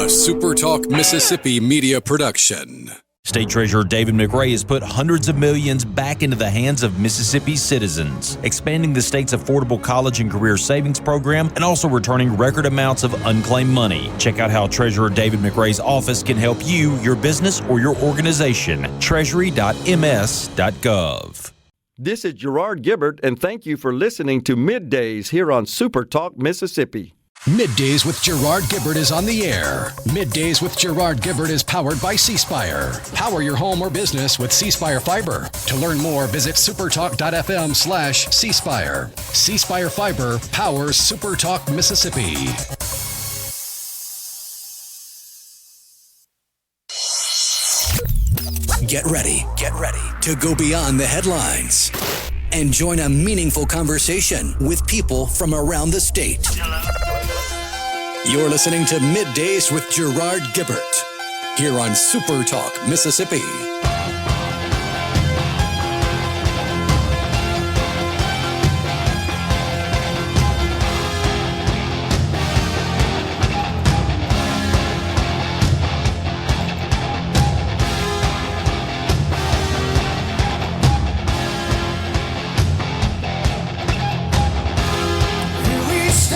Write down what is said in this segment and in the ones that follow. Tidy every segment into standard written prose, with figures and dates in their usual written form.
SuperTalk Mississippi media production. State Treasurer David McRae has put hundreds of millions back into the hands of Mississippi's citizens, expanding the state's affordable college and career savings program and also returning record amounts of unclaimed money. Check out how Treasurer David McRae's office can help you, your business, or your organization. Treasury.ms.gov. This is Gerard Gibert, and thank you for listening to MidDays here on SuperTalk Mississippi. MidDays with Gerard Gibert is on the air. MidDays with Gerard Gibert is powered by C Spire. Power your home or business with C Spire Fiber. To learn more, visit supertalk.fm/C Spire. C Spire Fiber powers SuperTalk Mississippi. Get ready to go beyond the headlines and join a meaningful conversation with people from around the state. You're listening to MidDays with Gerard Gibert here on SuperTalk Mississippi.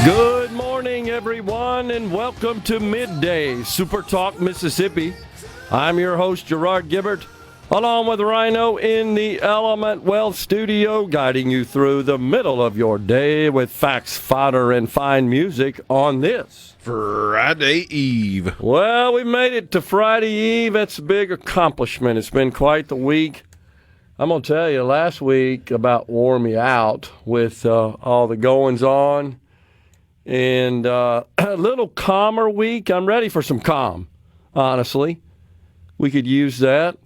Good morning, everyone, and welcome to MidDays, SuperTalk Mississippi. I'm your host, Gerard Gibert, along with Rhino in the Element Wealth studio, guiding you through the middle of your day with facts, fodder, and fine music on this Friday Eve. Well, we made it to Friday Eve. That's a big accomplishment. It's been quite the week. I'm going to tell you, last week about wore me out with all the goings-on. And a little calmer week. I'm ready for some calm, honestly. We could use that.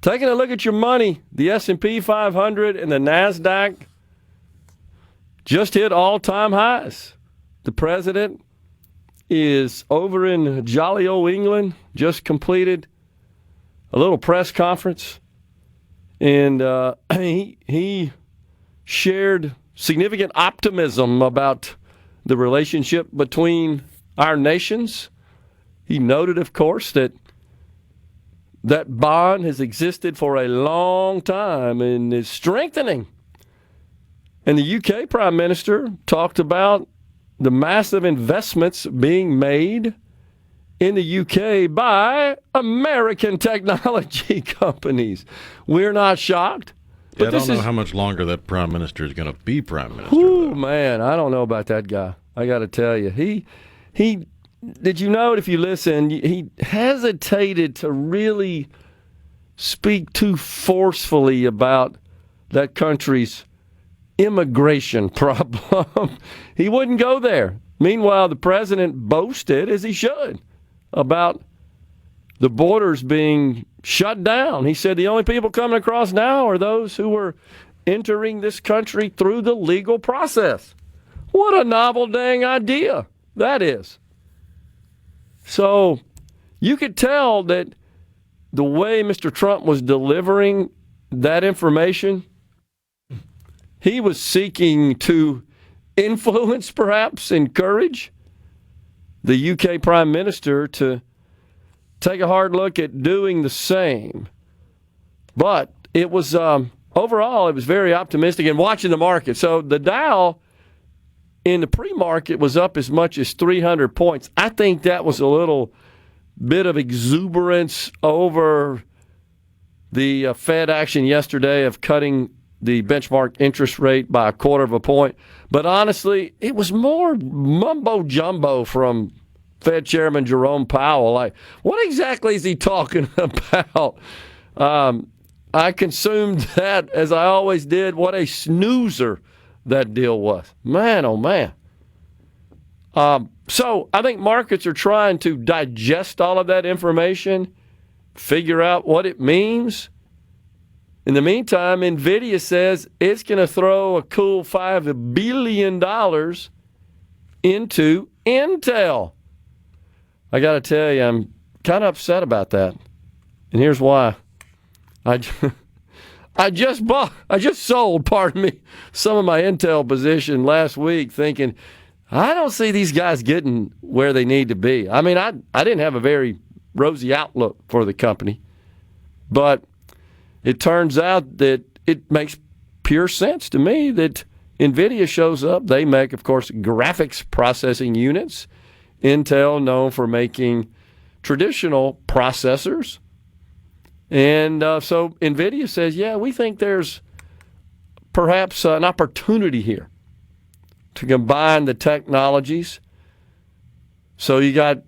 Taking a look at your money, the S&P 500 and the NASDAQ just hit all-time highs. The president is over in jolly old England, just completed a little press conference, and he shared significant optimism about the relationship between our nations. He noted, of course, that bond has existed for a long time and is strengthening. And the UK Prime Minister talked about the massive investments being made in the UK by American technology companies. We're not shocked. Yeah, I don't know how much longer that prime minister is going to be prime minister. Ooh, man, I don't know about that guy. I got to tell you. He did you know, if you listen, he hesitated to really speak too forcefully about that country's immigration problem. He wouldn't go there. Meanwhile, the president boasted, as he should, about the borders being shut down. He said the only people coming across now are those who were entering this country through the legal process. What a novel dang idea that is. So you could tell that the way Mr. Trump was delivering that information, he was seeking to influence, perhaps encourage the UK Prime Minister to take a hard look at doing the same. But it was, overall, it was very optimistic and watching the market. So the Dow in the pre-market was up as much as 300 points. I think that was a little bit of exuberance over the Fed action yesterday of cutting the benchmark interest rate by 1/4 point. But honestly, it was more mumbo-jumbo from Fed Chairman Jerome Powell. Like, what exactly is he talking about? I consumed that as I always did. What a snoozer that deal was. Man, oh man. So I think markets are trying to digest all of that information, figure out what it means. In the meantime, NVIDIA says it's going to throw a cool $5 billion into Intel. I got to tell you, I'm kind of upset about that. And here's why. I just sold, some of my Intel position last week thinking, I don't see these guys getting where they need to be. I mean, I didn't have a very rosy outlook for the company, but it turns out that it makes pure sense to me that NVIDIA shows up. They make, of course, graphics processing units. Intel known for making traditional processors. And so NVIDIA says, yeah, we think there's perhaps an opportunity here to combine the technologies. So you got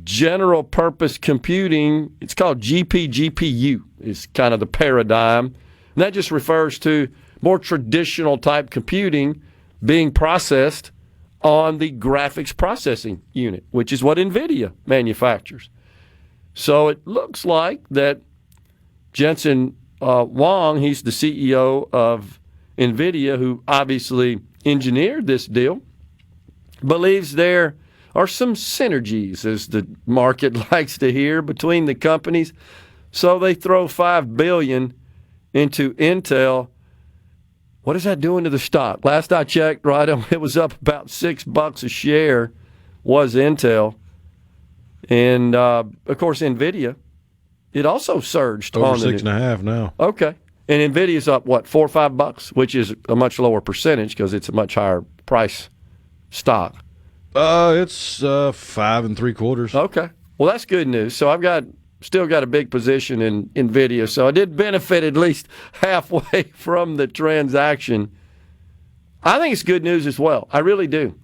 general purpose computing. It's called GPU is kind of the paradigm. And that just refers to more traditional type computing being processed on the graphics processing unit, which is what NVIDIA manufactures. So it looks like that Jensen Huang, he's the CEO of NVIDIA, who obviously engineered this deal, believes there are some synergies, as the market likes to hear, between the companies. So they throw $5 billion into Intel. What is that doing to the stock? Last I checked, right, it was up about $6 a share, was Intel. And, of course, NVIDIA, it also surged. Over on 6.5 now. Okay. And NVIDIA's up, what, $4 or $5, which is a much lower percentage because it's a much higher price stock. It's 5 3/4. Okay. Well, that's good news. So I've still got a big position in NVIDIA. So I did benefit at least halfway from the transaction. I think it's good news as well. I really do.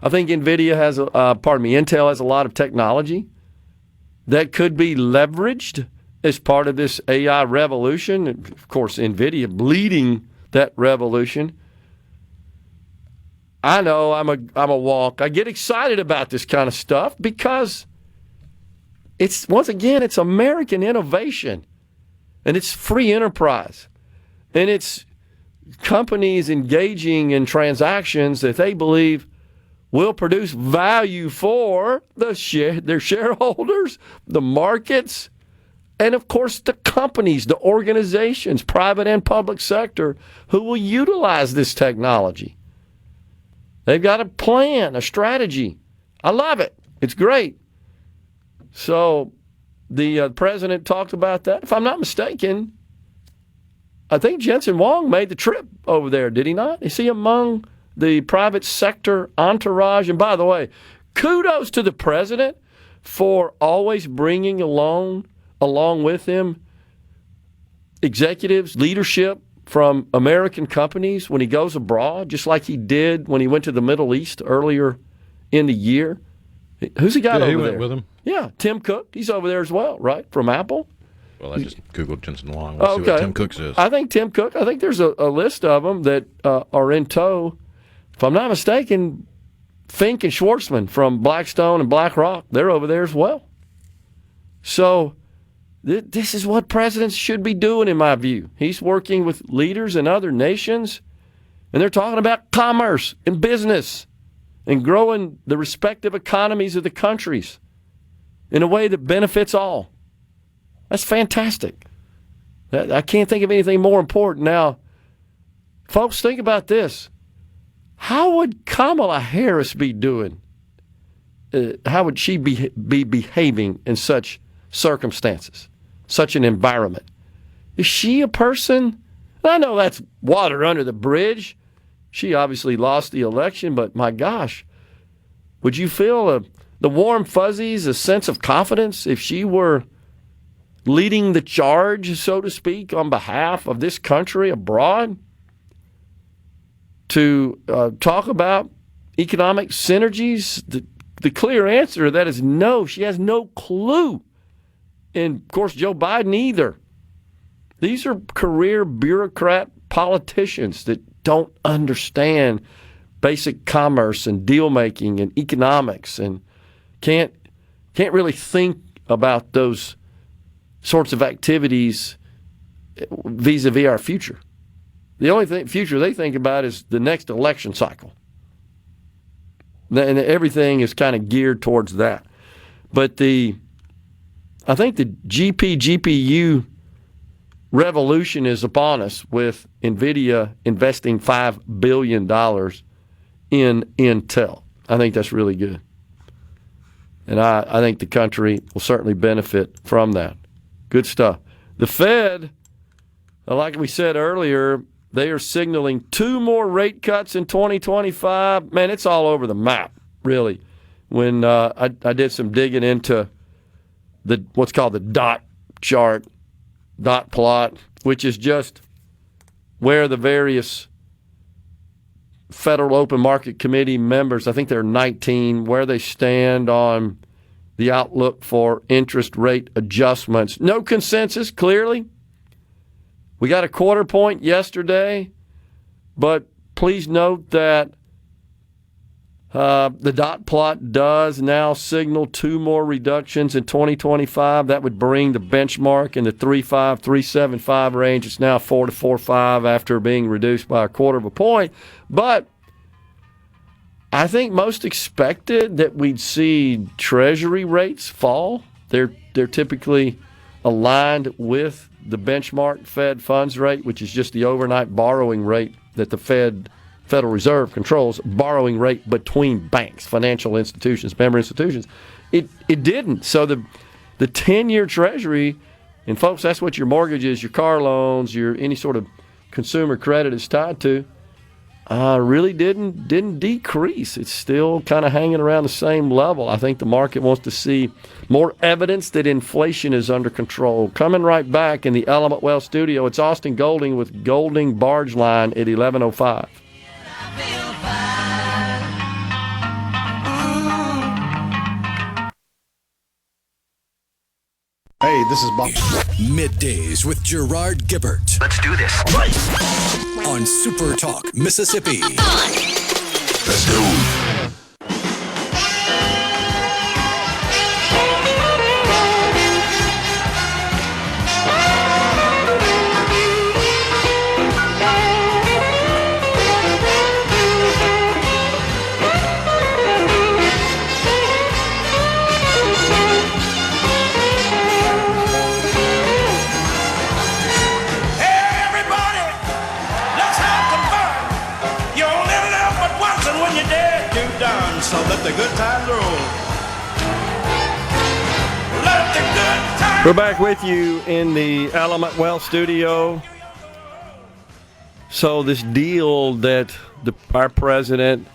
I think NVIDIA has, Intel has a lot of technology that could be leveraged as part of this AI revolution. And of course, NVIDIA leading that revolution. I know I'm a wonk. I get excited about this kind of stuff because it's, once again, it's American innovation and it's free enterprise and it's companies engaging in transactions that they believe will produce value for their shareholders, the markets, and of course the companies, the organizations, private and public sector, who will utilize this technology. They've got a plan, a strategy. I love it. It's great. So the president talked about that. If I'm not mistaken, I think Jensen Huang made the trip over there, did he not? Is he among the private sector entourage? And by the way, kudos to the president for always bringing along with him executives, leadership from American companies when he goes abroad, just like he did when he went to the Middle East earlier in the year. Who's he got over there? He went with him. Yeah, Tim Cook. He's over there as well, right, from Apple? Well, I just Googled Jensen Huang. Let's see what Tim Cook says. I think Tim Cook, I think there's a list of them that are in tow. If I'm not mistaken, Fink and Schwartzman from Blackstone and BlackRock, they're over there as well. So this is what presidents should be doing, in my view. He's working with leaders in other nations, and they're talking about commerce and business and growing the respective economies of the countries in a way that benefits all. That's fantastic. I can't think of anything more important. Now, folks, think about this. How would Kamala Harris be doing? How would she be behaving in such circumstances, such an environment? Is she a person? I know that's water under the bridge. She obviously lost the election, but my gosh, would you feel the warm fuzzies, a sense of confidence if she were leading the charge, so to speak, on behalf of this country abroad to talk about economic synergies? The clear answer to that is no. She has no clue. And, of course, Joe Biden either. These are career bureaucrat politicians that don't understand basic commerce and deal-making and economics and can't really think about those sorts of activities vis-a-vis our future. The only future they think about is the next election cycle. And everything is kind of geared towards that. But I think the GPU revolution is upon us with NVIDIA investing $5 billion in intel. I think that's really good. And I think the country will certainly benefit from that. Good stuff. The Fed, like we said earlier, they are signaling 2 more rate cuts in 2025. Man, it's all over the map, really. When I did some digging into what's called the dot chart, dot plot, which is just where the various Federal Open Market Committee members, I think there are 19, where they stand on the outlook for interest rate adjustments. No consensus, clearly. We got a 1/4 point yesterday, but please note that the dot plot does now signal 2 more reductions in 2025. That would bring the benchmark in the 3.5, 3.75 range. It's now 4 to 4.5 after being reduced by a 1/4 point. But I think most expected that we'd see Treasury rates fall. They're typically aligned with the benchmark Fed funds rate, which is just the overnight borrowing rate that the Federal Reserve controls, borrowing rate between banks, financial institutions, member institutions. It didn't. So the 10-year Treasury, and folks, that's what your mortgages, your car loans, your any sort of consumer credit is tied to, really didn't decrease. It's still kind of hanging around the same level. I think the market wants to see more evidence that inflation is under control. Coming right back in the Element Wealth studio, it's Austin Golding with Golding Barge Line at 11:05. Hey, this is Bob. Middays with Gerard Gibert. Let's do this. On SuperTalk, Mississippi. Let's go. So let the good times roll. Let the good times. We're back with you in the Element Wealth studio. So this deal that our president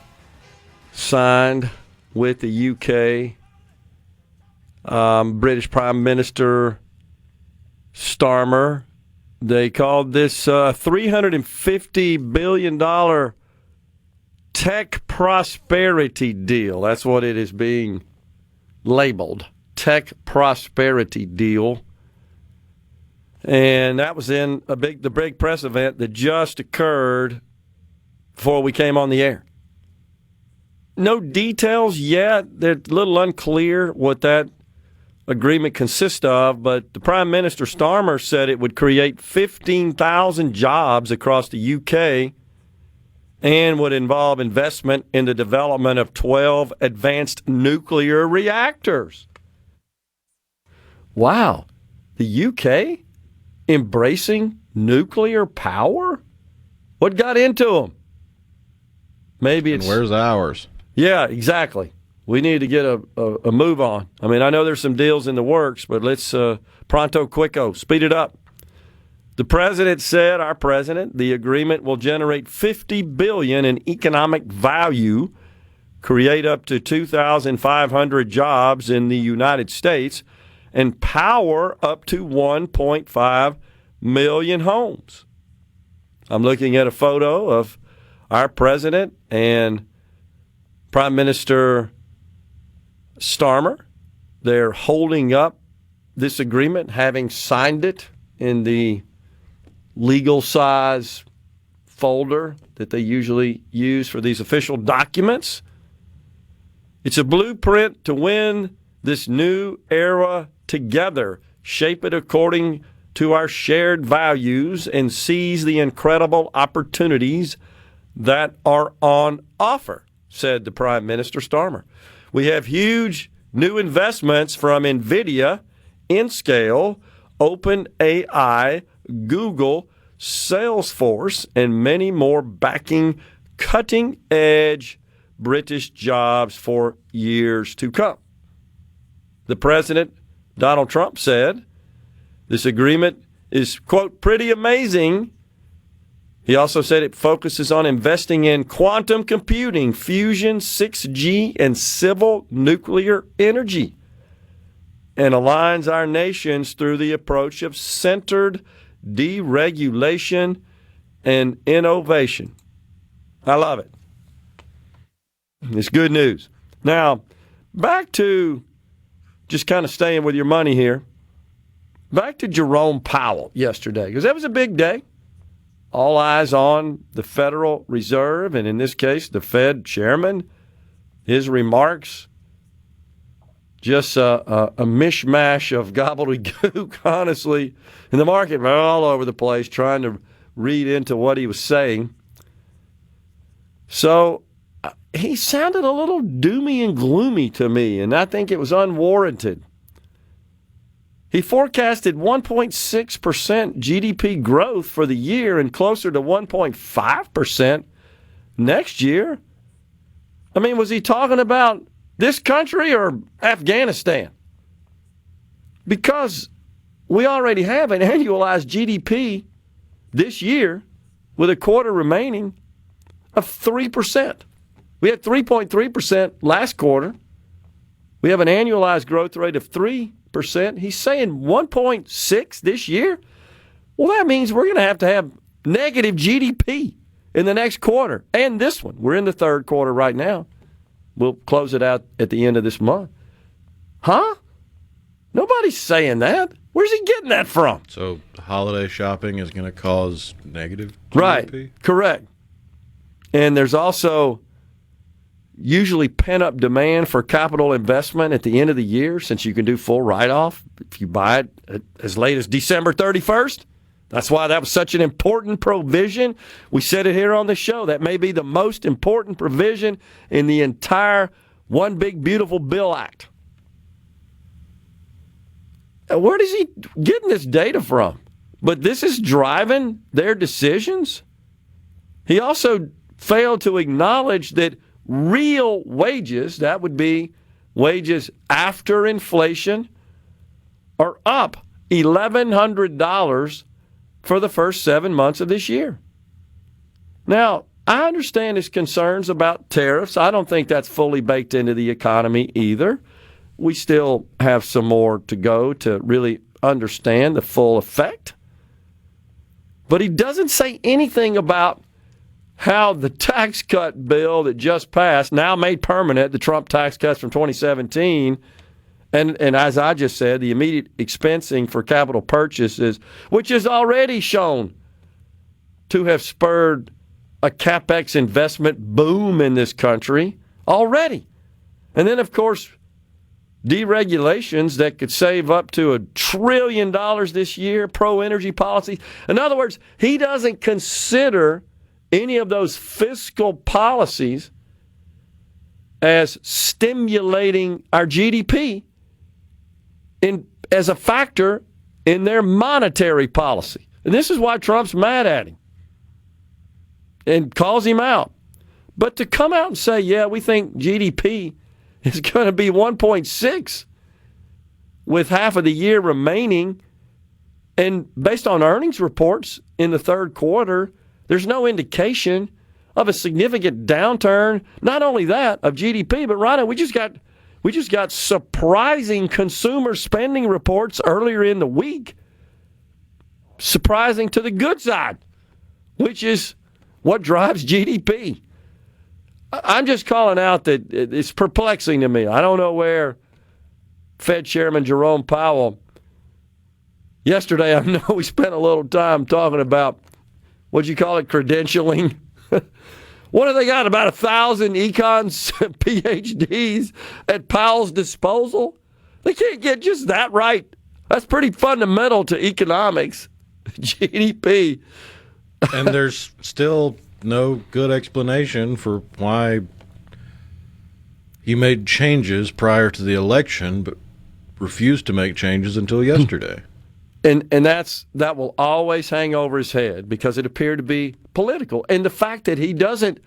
signed with the UK, British Prime Minister Starmer, they called this $350 billion tech prosperity deal. That's what it is being labeled. Tech prosperity deal. And that was in the big press event that just occurred before we came on the air. No details yet. They're a little unclear what that agreement consists of, but the Prime Minister Starmer said it would create 15,000 jobs across the UK and would involve investment in the development of 12 advanced nuclear reactors. Wow. The UK embracing nuclear power? What got into them? Maybe it's... And where's ours? Yeah, exactly. We need to get a move on. I mean, I know there's some deals in the works, but let's pronto quico, speed it up. The president said, our president, the agreement will generate $50 billion in economic value, create up to 2,500 jobs in the United States, and power up to 1.5 million homes. I'm looking at a photo of our president and Prime Minister Starmer. They're holding up this agreement, having signed it in the legal size folder that they usually use for these official documents. It's a blueprint to win this new era together, shape it according to our shared values, and seize the incredible opportunities that are on offer, said the Prime Minister Starmer. We have huge new investments from NVIDIA, Inscale, OpenAI, Google, Salesforce, and many more backing cutting-edge British jobs for years to come. The president, Donald Trump, said this agreement is, quote, pretty amazing. He also said it focuses on investing in quantum computing, fusion, 6G, and civil nuclear energy, and aligns our nations through the approach of centered deregulation and innovation. I love it. It's good news. Now, back to just kind of staying with your money here. Back to Jerome Powell yesterday, because that was a big day. All eyes on the Federal Reserve, and in this case, the Fed chairman. His remarks, just a mishmash of gobbledygook, honestly. And the market was all over the place trying to read into what he was saying. So he sounded a little doomy and gloomy to me, and I think it was unwarranted. He forecasted 1.6% GDP growth for the year and closer to 1.5% next year. I mean, was he talking about this country or Afghanistan? Because we already have an annualized GDP this year with a quarter remaining of 3%. We had 3.3% last quarter. We have an annualized growth rate of 3%. He's saying 1.6 this year. Well, that means we're going to have negative GDP in the next quarter and this one. We're in the third quarter right now. We'll close it out at the end of this month. Huh? Nobody's saying that. Where's he getting that from? So holiday shopping is going to cause negative GDP? Right. Correct. And there's also usually pent-up demand for capital investment at the end of the year, since you can do full write-off if you buy it as late as December 31st. That's why that was such an important provision. We said it here on the show. That may be the most important provision in the entire One Big Beautiful Bill Act. Where is he getting this data from? But this is driving their decisions. He also failed to acknowledge that real wages, that would be wages after inflation, are up $1,100 for the first 7 months of this year. Now, I understand his concerns about tariffs. I don't think that's fully baked into the economy either. We still have some more to go to really understand the full effect. But he doesn't say anything about how the tax cut bill that just passed, now made permanent, the Trump tax cuts from 2017, and as I just said, the immediate expensing for capital purchases, which is already shown to have spurred a CapEx investment boom in this country already. And then, of course, deregulations that could save up to $1 trillion this year, pro-energy policies. In other words, he doesn't consider any of those fiscal policies as stimulating our GDP as a factor in their monetary policy. And this is why Trump's mad at him and calls him out. But to come out and say, yeah, we think GDP is going to be 1.6 with half of the year remaining, and based on earnings reports in the third quarter, there's no indication of a significant downturn. Not only that, of GDP, but Rhino, we just got surprising consumer spending reports earlier in the week. Surprising to the good side, which is what drives GDP. I'm just calling out that it's perplexing to me. I don't know where Fed Chairman Jerome Powell, yesterday I know we spent a little time talking about, what'd you call it, credentialing? What have they got, about 1,000 econs PhDs at Powell's disposal? They can't get just that right. That's pretty fundamental to economics, GDP. And there's still no good explanation for why he made changes prior to the election but refused to make changes until yesterday. And that will always hang over his head because it appeared to be political. And the fact that he doesn't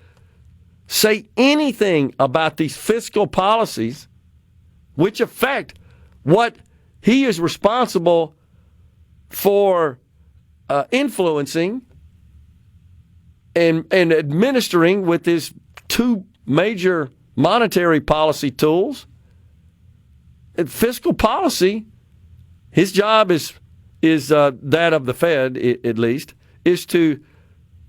say anything about these fiscal policies which affect what he is responsible for influencing and administering with his two major monetary policy tools. And fiscal policy, his job is that of the Fed, at least, is to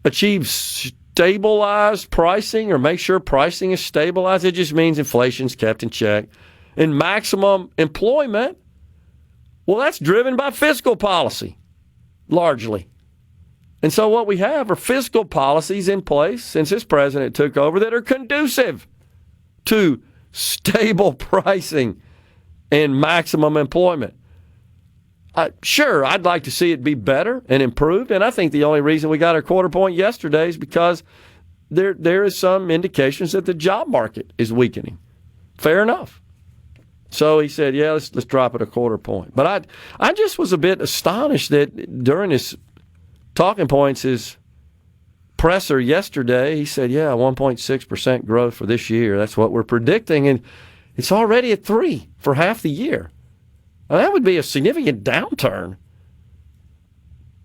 achieve stabilized pricing or make sure pricing is stabilized. It just means inflation's kept in check. And maximum employment, well, that's driven by fiscal policy, largely. And so what we have are fiscal policies in place since this president took over that are conducive to stable pricing and maximum employment. Sure, I'd like to see it be better and improved, and I think the only reason we got a quarter point yesterday is because there is some indications that the job market is weakening. Fair enough. So he said, yeah, let's drop it a quarter point. But I just was a bit astonished that during his talking points, his presser yesterday, he said, yeah, 1.6% growth for this year. That's what we're predicting, and it's already at 3% for half the year. Now, that would be a significant downturn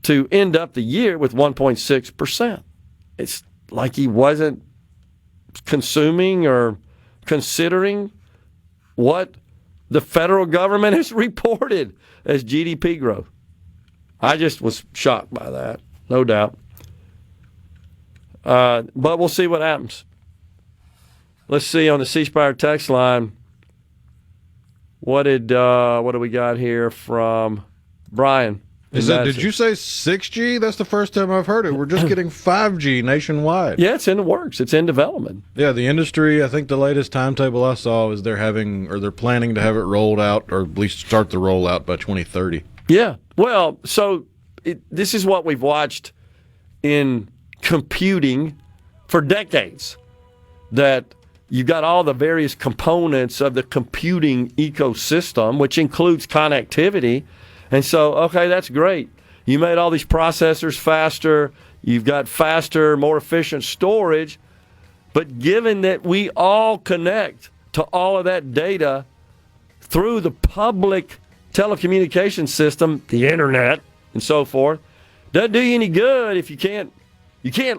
to end up the year with 1.6%. It's like he wasn't consuming or considering what the federal government has reported as GDP growth. I just was shocked by that, no doubt. But we'll see what happens. Let's see on the C Spire text line. What do we got here from Brian? Did you say 6G? That's the first time I've heard it. We're just getting 5G nationwide. Yeah, it's in the works. It's in development. Yeah, the industry, I think the latest timetable I saw is they're planning to have it rolled out, or at least start the rollout by 2030. Yeah. Well, so this is what we've watched in computing for decades, that you've got all the various components of the computing ecosystem, which includes connectivity. And so, okay, that's great. You made all these processors faster. You've got faster, more efficient storage. But given that we all connect to all of that data through the public telecommunications system, the internet, and so forth, doesn't do you any good if you can't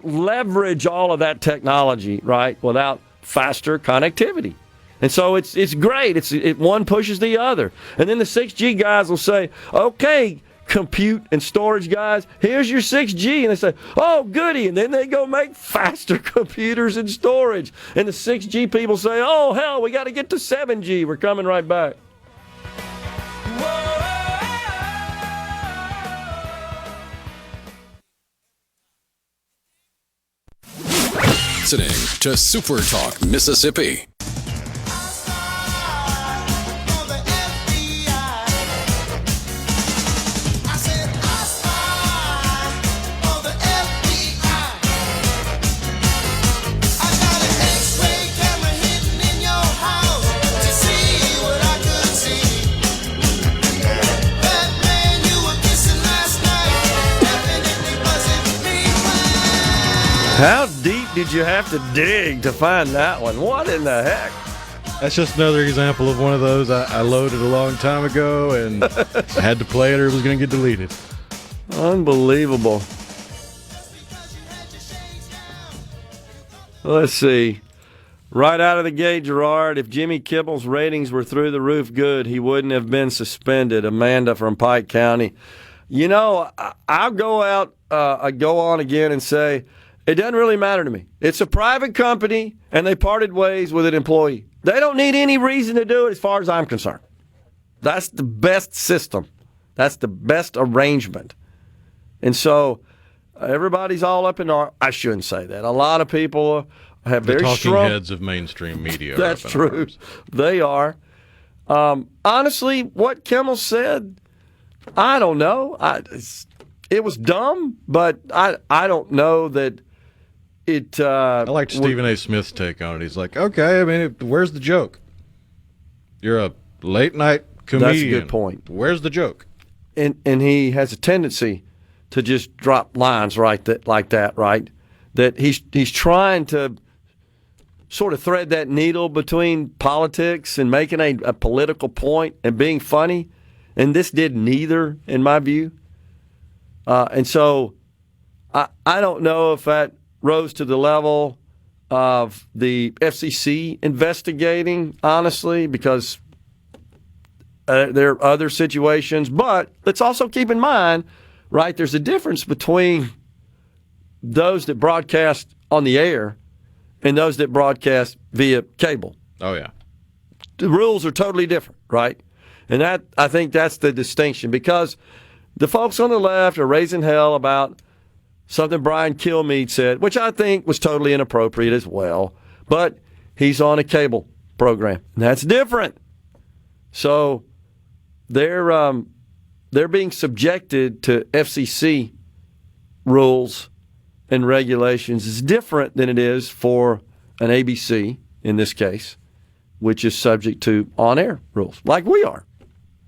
leverage all of that technology, right, without faster connectivity. And so it's great. One pushes the other. And then the 6G guys will say, okay, compute and storage guys, here's your 6G. And they say, oh, goody. And then they go make faster computers and storage. And the 6G people say, oh, hell, we got to get to 7G. We're coming right back. Listening to SuperTalk Mississippi. How deep did you have to dig to find that one? What in the heck? That's just another example of one of those I loaded a long time ago and I had to play it or it was going to get deleted. Unbelievable. Let's see. Right out of the gate, Gerard, if Jimmy Kibble's ratings were through the roof good, he wouldn't have been suspended. Amanda from Pike County. You know, I'll go on again and say, it doesn't really matter to me. It's a private company, and they parted ways with an employee. They don't need any reason to do it as far as I'm concerned. That's the best system. That's the best arrangement. And so everybody's all up in our – I shouldn't say that. A lot of people have very strong – the talking heads of mainstream media. That's true. They are. Honestly, what Kimmel said, I don't know. It was dumb, but I don't know that – I liked Stephen A. Smith's take on it. He's like, okay, I mean, where's the joke? You're a late-night comedian. That's a good point. Where's the joke? And he has a tendency to just drop lines like that, right? That he's trying to sort of thread that needle between politics and making a political point and being funny, and this did neither, in my view. And so I don't know if that rose to the level of the FCC investigating, honestly, because there are other situations. But let's also keep in mind, right, there's a difference between those that broadcast on the air and those that broadcast via cable. Oh, yeah. The rules are totally different, right? And that, I think that's the distinction, because the folks on the left are raising hell about something Brian Kilmeade said, which I think was totally inappropriate as well, but he's on a cable program, and that's different. So they're being subjected to FCC rules and regulations is different than it is for an ABC, in this case, which is subject to on-air rules, like we are.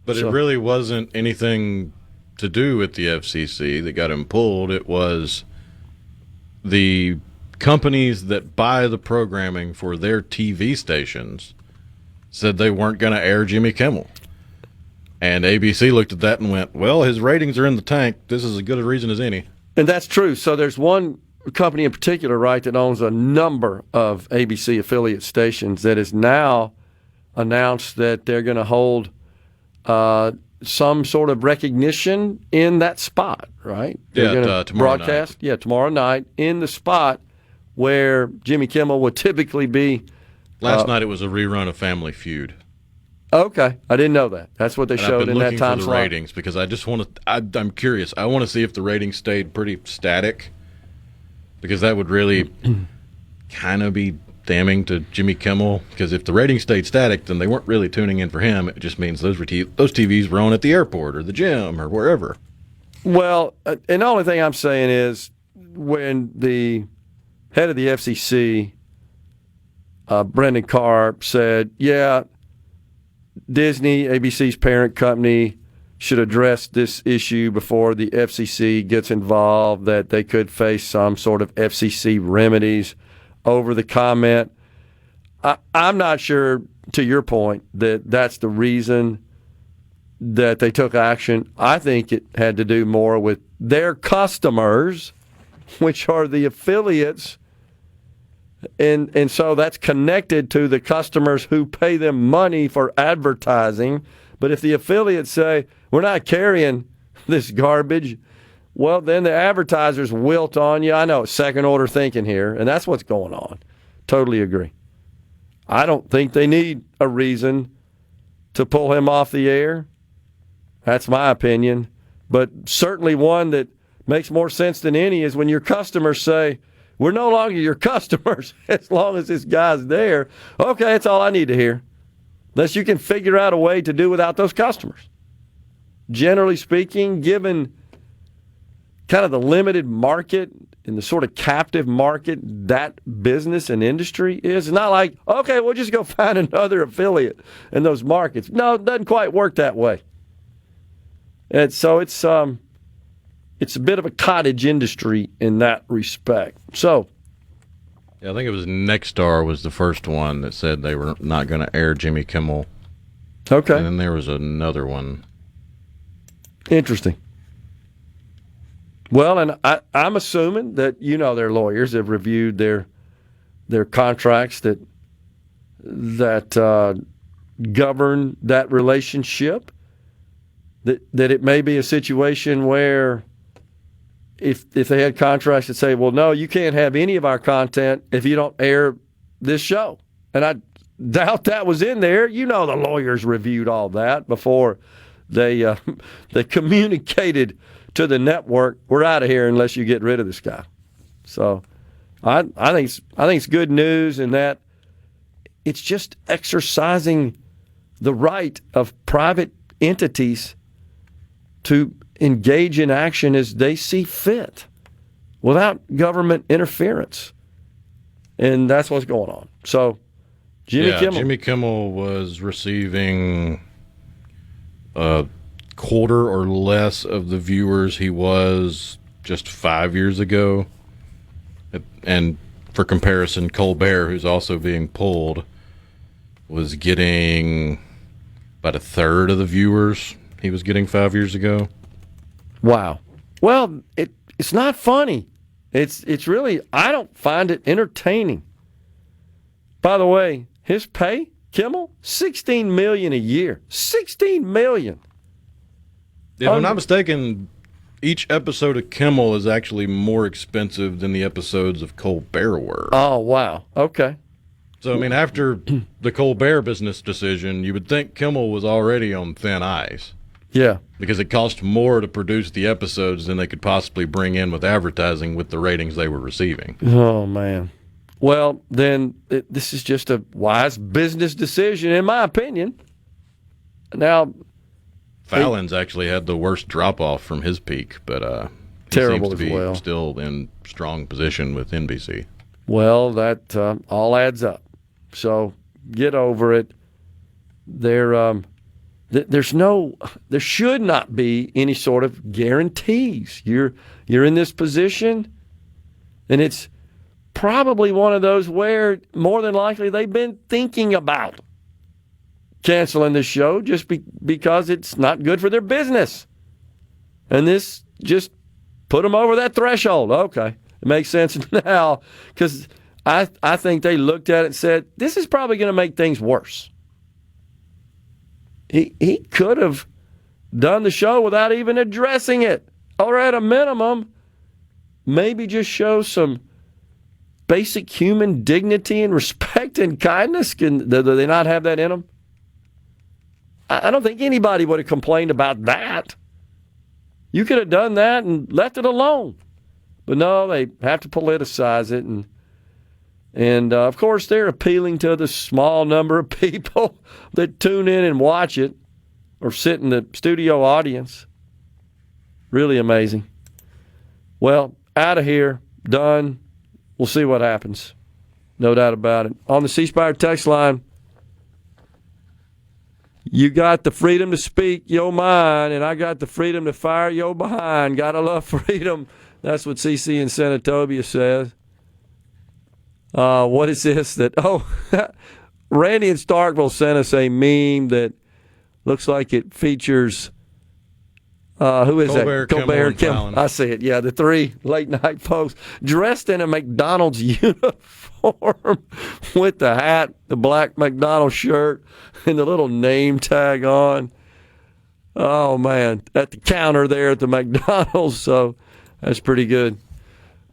But it really wasn't anything to do with the FCC that got him pulled. It was the companies that buy the programming for their TV stations said they weren't going to air Jimmy Kimmel. And ABC looked at that and went, well, his ratings are in the tank. This is as good a reason as any. And that's true. So there's one company in particular, right, that owns a number of ABC affiliate stations that has now announced that they're going to hold some sort of recognition in that spot, right? They're going to broadcast, tomorrow night in the spot where Jimmy Kimmel would typically be. Last night it was a rerun of Family Feud. Okay, I didn't know that. That's what they showed in that time slot. I've been looking for the ratings because I just want to. I'm curious. I want to see if the ratings stayed pretty static, because that would really kind of be damning to Jimmy Kimmel. Because if the ratings stayed static, then they weren't really tuning in for him. It just means those TVs were on at the airport or the gym or wherever. Well, and the only thing I'm saying is when the head of the FCC, Brendan Carr, said, yeah, Disney, ABC's parent company, should address this issue before the FCC gets involved, that they could face some sort of FCC remedies over the comment. I'm not sure, to your point, that that's the reason that they took action. I think it had to do more with their customers, which are the affiliates. And so that's connected to the customers who pay them money for advertising. But if the affiliates say, we're not carrying this garbage, well, then the advertisers wilt on you. I know, second order thinking here, and that's what's going on. Totally agree. I don't think they need a reason to pull him off the air. That's my opinion. But certainly one that makes more sense than any is when your customers say, we're no longer your customers as long as this guy's there. Okay, that's all I need to hear. Unless you can figure out a way to do without those customers. Generally speaking, given kind of the limited market and the sort of captive market that business and industry is, it's not like, okay, we'll just go find another affiliate in those markets. No, it doesn't quite work that way. And so it's a bit of a cottage industry in that respect. So, yeah, I think it was Nexstar was the first one that said they were not going to air Jimmy Kimmel. Okay. And then there was another one. Interesting. Well, and I'm assuming that their lawyers have reviewed their contracts that govern that relationship. That it may be a situation where if they had contracts that say, well, no, you can't have any of our content if you don't air this show. And I doubt that was in there. The lawyers reviewed all that before they communicated to the network, we're out of here unless you get rid of this guy. So I think it's good news in that it's just exercising the right of private entities to engage in action as they see fit without government interference. And that's what's going on. So Jimmy Kimmel was receiving a quarter or less of the viewers he was just 5 years ago. And for comparison, Colbert, who's also being pulled, was getting about a third of the viewers he was getting 5 years ago. Wow. Well, it's not funny. It's really, I don't find it entertaining. By the way, his pay, Kimmel, $16 million a year. $16 million. If I'm not mistaken, each episode of Kimmel is actually more expensive than the episodes of Colbert were. Oh, wow. Okay. So, I mean, after the Colbert business decision, you would think Kimmel was already on thin ice. Yeah. Because it cost more to produce the episodes than they could possibly bring in with advertising with the ratings they were receiving. Oh, man. Well, then this is just a wise business decision, in my opinion. Now, Fallon's actually had the worst drop-off from his peak, but he terrible seems to as be well. still in strong position with NBC. Well, that all adds up. So get over it. There should not be any sort of guarantees. You're in this position, and it's probably one of those where more than likely they've been thinking about canceling the show just because it's not good for their business. And this just put them over that threshold. Okay, it makes sense now because I think they looked at it and said, this is probably going to make things worse. He could have done the show without even addressing it. Or at a minimum, maybe just show some basic human dignity and respect and kindness. Do they not have that in them? I don't think anybody would have complained about that. You could have done that and left it alone. But no, they have to politicize it. And of course, they're appealing to the small number of people that tune in and watch it or sit in the studio audience. Really amazing. Well, out of here, done. We'll see what happens. No doubt about it. On the C Spire text line, you got the freedom to speak your mind, and I got the freedom to fire your behind. Gotta love freedom. That's what CC in Senatobia says. What is this? Randy in Starkville sent us a meme that looks like it features who is Colbert, that? Kimmel, and Fallon. I see it. Yeah, the three late night folks dressed in a McDonald's uniform with the hat, the black McDonald's shirt, and the little name tag on. Oh man, at the counter there at the McDonald's. So that's pretty good.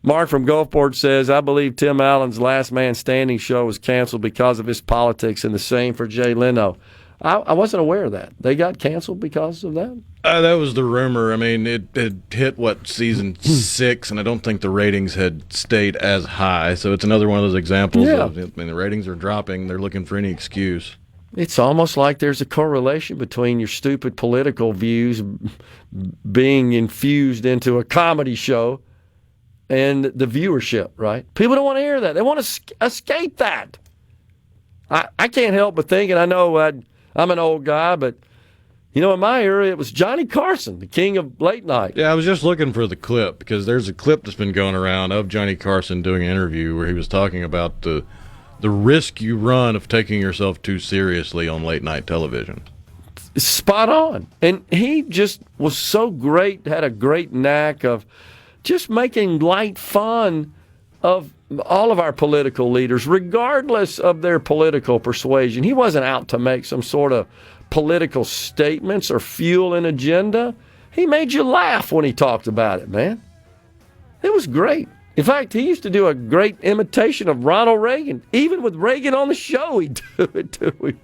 Mark from Gulfport says, I believe Tim Allen's Last Man Standing show was canceled because of his politics, and the same for Jay Leno. I wasn't aware of that. They got canceled because of that? That was the rumor. I mean, it hit, season 6, and I don't think the ratings had stayed as high. So it's another one of those examples of, the ratings are dropping. They're looking for any excuse. It's almost like there's a correlation between your stupid political views being infused into a comedy show and the viewership, right? People don't want to hear that. They want to escape that. I can't help but think, and I know I'm an old guy, but, in my era, it was Johnny Carson, the king of late night. Yeah, I was just looking for the clip, because there's a clip that's been going around of Johnny Carson doing an interview where he was talking about the risk you run of taking yourself too seriously on late night television. Spot on. And he just was so great, had a great knack of just making light fun of all of our political leaders, regardless of their political persuasion. He wasn't out to make some sort of political statements or fuel an agenda. He made you laugh when he talked about it, man. It was great. In fact, he used to do a great imitation of Ronald Reagan. Even with Reagan on the show, he'd do it, too.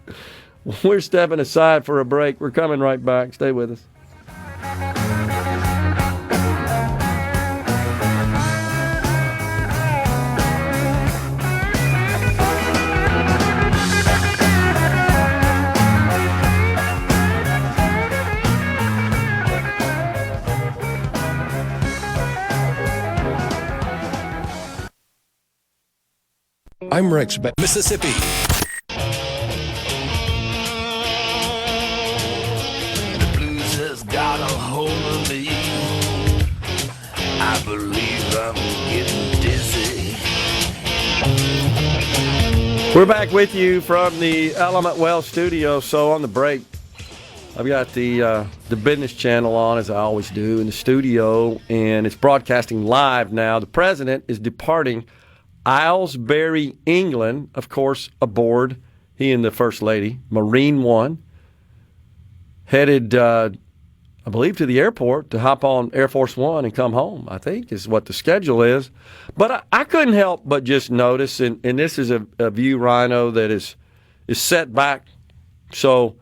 We're stepping aside for a break. We're coming right back. Stay with us. I'm Rex Mississippi. The blues has got a hold of me. I believe I'm getting dizzy. We're back with you from the Element Well studio. So on the break, I've got the business channel on, as I always do, in the studio, and it's broadcasting live now. The president is departing Aylesbury, England, of course, aboard, he and the First Lady, Marine One, headed, I believe, to the airport to hop on Air Force One and come home, I think, is what the schedule is. But I couldn't help but just notice, and this is a view, Rhino, that is set back. So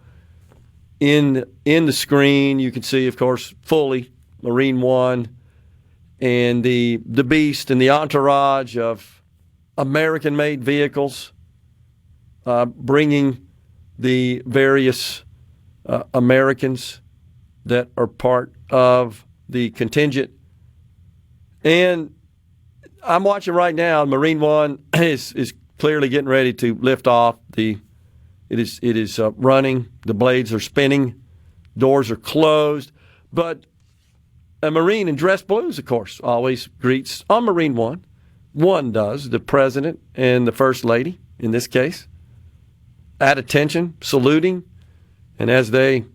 in the screen, you can see, of course, fully Marine One and the beast and the entourage of American-made vehicles, bringing the various Americans that are part of the contingent. And I'm watching right now, Marine One is clearly getting ready to lift off. It is running. The blades are spinning. Doors are closed. But a Marine in dress blues, of course, always greets on Marine One. One does, the president and the First Lady, in this case, at attention, saluting. And as they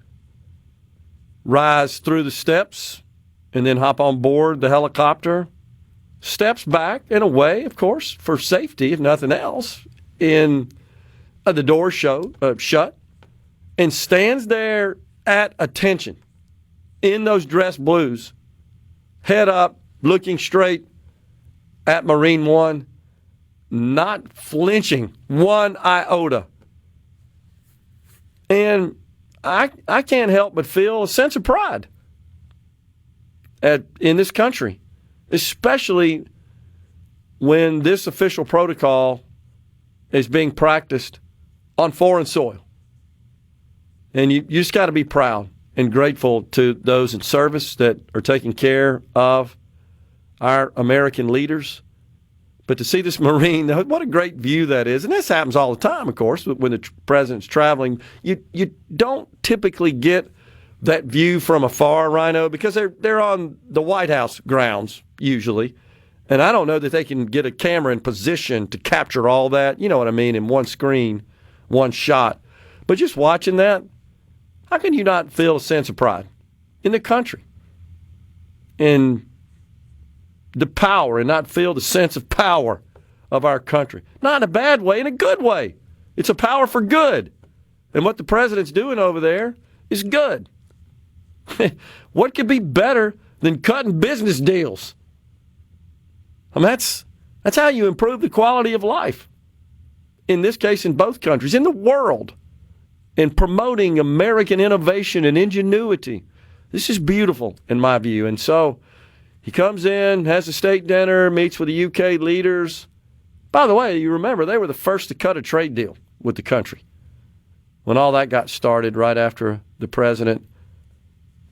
rise through the steps and then hop on board the helicopter, steps back and away, of course, for safety, if nothing else, in the door shut, and stands there at attention in those dress blues, head up, looking straight at Marine One, not flinching one iota. And I can't help but feel a sense of pride in this country, especially when this official protocol is being practiced on foreign soil. And you just got to be proud and grateful to those in service that are taking care of our American leaders. But to see this Marine, what a great view that is. And this happens all the time, of course, when the president's traveling. You don't typically get that view from afar, Rhino, because they're on the White House grounds, usually. And I don't know that they can get a camera in position to capture all that, you know what I mean, in one screen, one shot. But just watching that, how can you not feel a sense of pride in the country? In the power, and not feel the sense of power of our country. Not in a bad way, in a good way. It's a power for good. And what the president's doing over there is good. What could be better than cutting business deals? I mean, that's how you improve the quality of life. In this case, in both countries, in the world, in promoting American innovation and ingenuity. This is beautiful, in my view. And so he comes in, has a state dinner, meets with the UK leaders. By the way, you remember, they were the first to cut a trade deal with the country when all that got started right after the president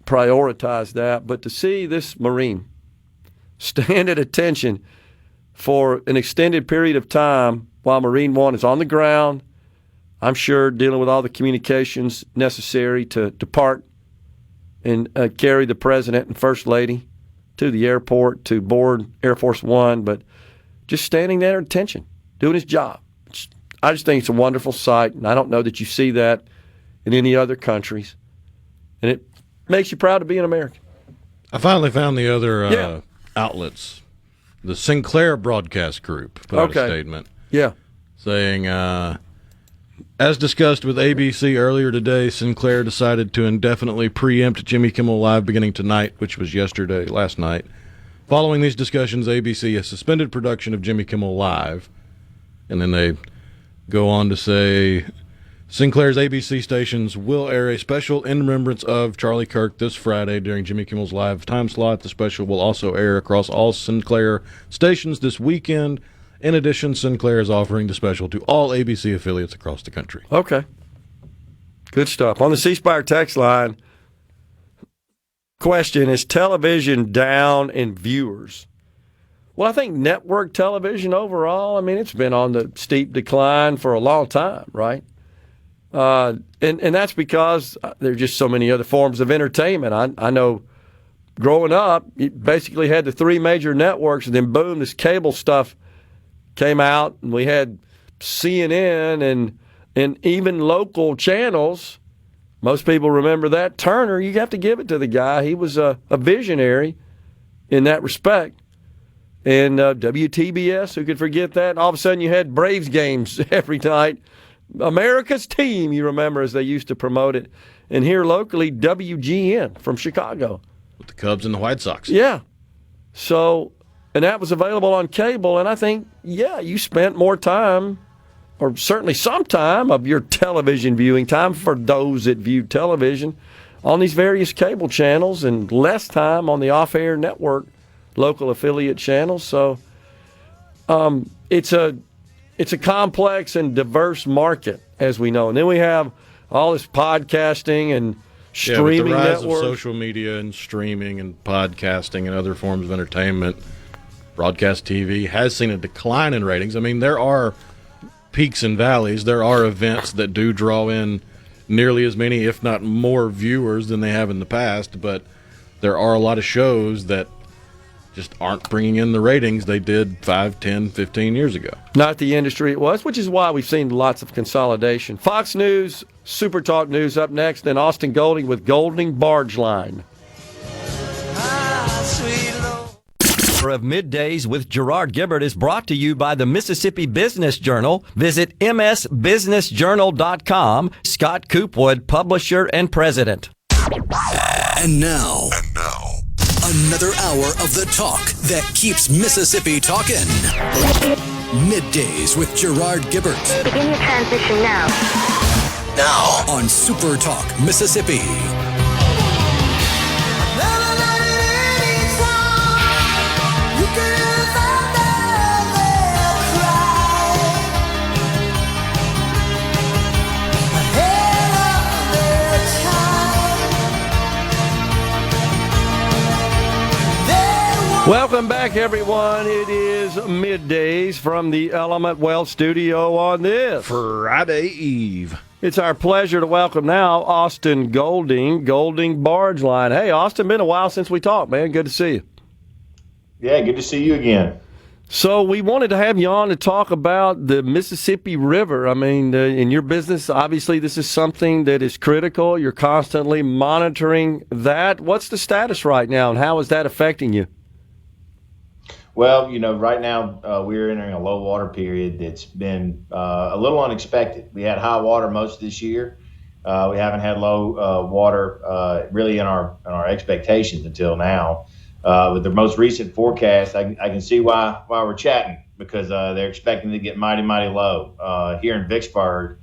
prioritized that. But to see this Marine stand at attention for an extended period of time while Marine One is on the ground, I'm sure dealing with all the communications necessary to depart and carry the president and First Lady to the airport, to board Air Force One, but just standing there at attention, doing his job. I just think it's a wonderful sight, and I don't know that you see that in any other countries. And it makes you proud to be an American. I finally found the other outlets. The Sinclair Broadcast Group put out a statement saying, as discussed with ABC earlier today, Sinclair decided to indefinitely preempt Jimmy Kimmel Live beginning tonight, which was last night. Following these discussions, ABC has suspended production of Jimmy Kimmel Live. And then they go on to say, Sinclair's ABC stations will air a special in remembrance of Charlie Kirk this Friday during Jimmy Kimmel's Live time slot. The special will also air across all Sinclair stations this weekend. In addition, Sinclair is offering the special to all ABC affiliates across the country. Okay. Good stuff. On the C Spire text line, question, is television down in viewers? Well, I think network television overall, I mean, it's been on the steep decline for a long time, right? And that's because there are just so many other forms of entertainment. I know growing up, you basically had the three major networks, and then boom, this cable stuff came out, and we had CNN and even local channels. Most people remember that. Turner, you have to give it to the guy. He was a visionary in that respect. And WTBS, who could forget that? All of a sudden you had Braves games every night. America's team, you remember, as they used to promote it. And here locally, WGN from Chicago. With the Cubs and the White Sox. Yeah. So, and that was available on cable. And I think, yeah, you spent more time, or certainly some time of your television viewing time for those that view television on these various cable channels and less time on the off-air network local affiliate channels. So it's a complex and diverse market, as we know. And then we have all this podcasting and streaming with the rise networks. of social media and streaming and podcasting and other forms of entertainment, broadcast TV has seen a decline in ratings. I mean, there are peaks and valleys. There are events that do draw in nearly as many, if not more, viewers than they have in the past, but there are a lot of shows that just aren't bringing in the ratings they did 5, 10, 15 years ago. Not the industry it was, which is why we've seen lots of consolidation. Fox News, SuperTalk News up next, and Austin Golding with Golding Barge Line. Of Middays with Gerard Gibert is brought to you by the Mississippi Business Journal. Visit msbusinessjournal.com. Scott Coopwood, publisher and president. And now, another hour of the talk that keeps Mississippi talking. Middays with Gerard Gibert. Begin your transition now. Now on Super Talk Mississippi. Welcome back, everyone. It is Middays from the Element Wealth Studio on this Friday Eve. It's our pleasure to welcome now Austin Golding, Golding Barge Line. Hey, Austin, been a while since we talked, man. Good to see you. Yeah, good to see you again. So we wanted to have you on to talk about the Mississippi River. I mean, in your business, obviously this is something that is critical. You're constantly monitoring that. What's the status right now, and how is that affecting you? Well, right now we're entering a low water period that's been a little unexpected. We had high water most of this year. We haven't had low water really in our expectations until now. With the most recent forecast, I can see why we're chatting, because they're expecting to get mighty low. Here in Vicksburg,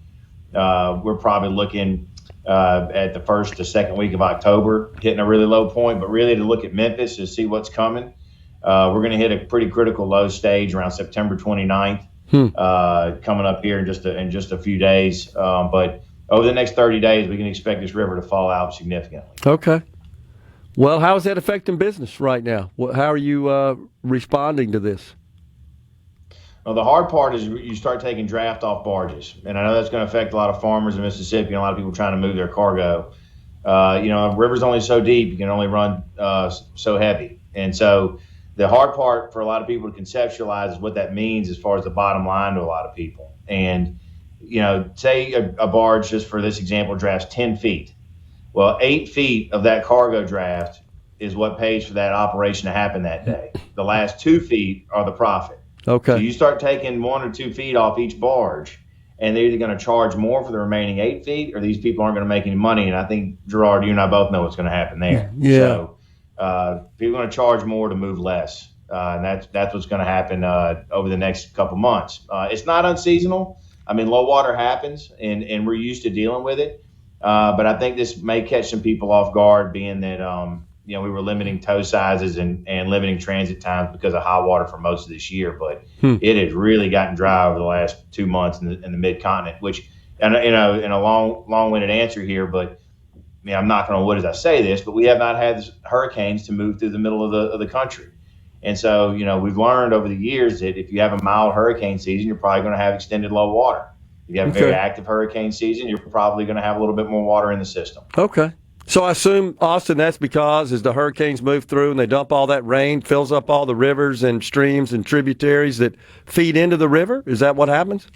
we're probably looking at the first to second week of October, hitting a really low point. But really, to look at Memphis to see what's coming. We're going to hit a pretty critical low stage around September 29th, coming up here in just a few days. But over the next 30 days, we can expect this river to fall out significantly. Okay. Well, how is that affecting business right now? How are you responding to this? Well, the hard part is you start taking draft off barges. And I know that's going to affect a lot of farmers in Mississippi and a lot of people trying to move their cargo. The river's only so deep. You can only run so heavy. And so the hard part for a lot of people to conceptualize is what that means as far as the bottom line to a lot of people. And, say a barge, just for this example, drafts 10 feet. Well, 8 feet of that cargo draft is what pays for that operation to happen that day. The last 2 feet are the profit. Okay. So you start taking 1 or 2 feet off each barge, and they're either going to charge more for the remaining 8 feet, or these people aren't going to make any money. And I think, Gerard, you and I both know what's going to happen there. Yeah. So, people are going to charge more to move less, and that's what's going to happen over the next couple months. It's not unseasonal. I mean, low water happens, and we're used to dealing with it. But I think this may catch some people off guard, being that we were limiting tow sizes and limiting transit times because of high water for most of this year. But it has really gotten dry over the last 2 months in the mid-continent, which, in a long-winded answer here, but I'm knocking on wood as I say this, but we have not had hurricanes to move through the middle of the country. And so, we've learned over the years that if you have a mild hurricane season, you're probably going to have extended low water. If you have a very active hurricane season, you're probably going to have a little bit more water in the system. Okay. So I assume, Austin, that's because as the hurricanes move through and they dump all that rain, fills up all the rivers and streams and tributaries that feed into the river? Is that what happens?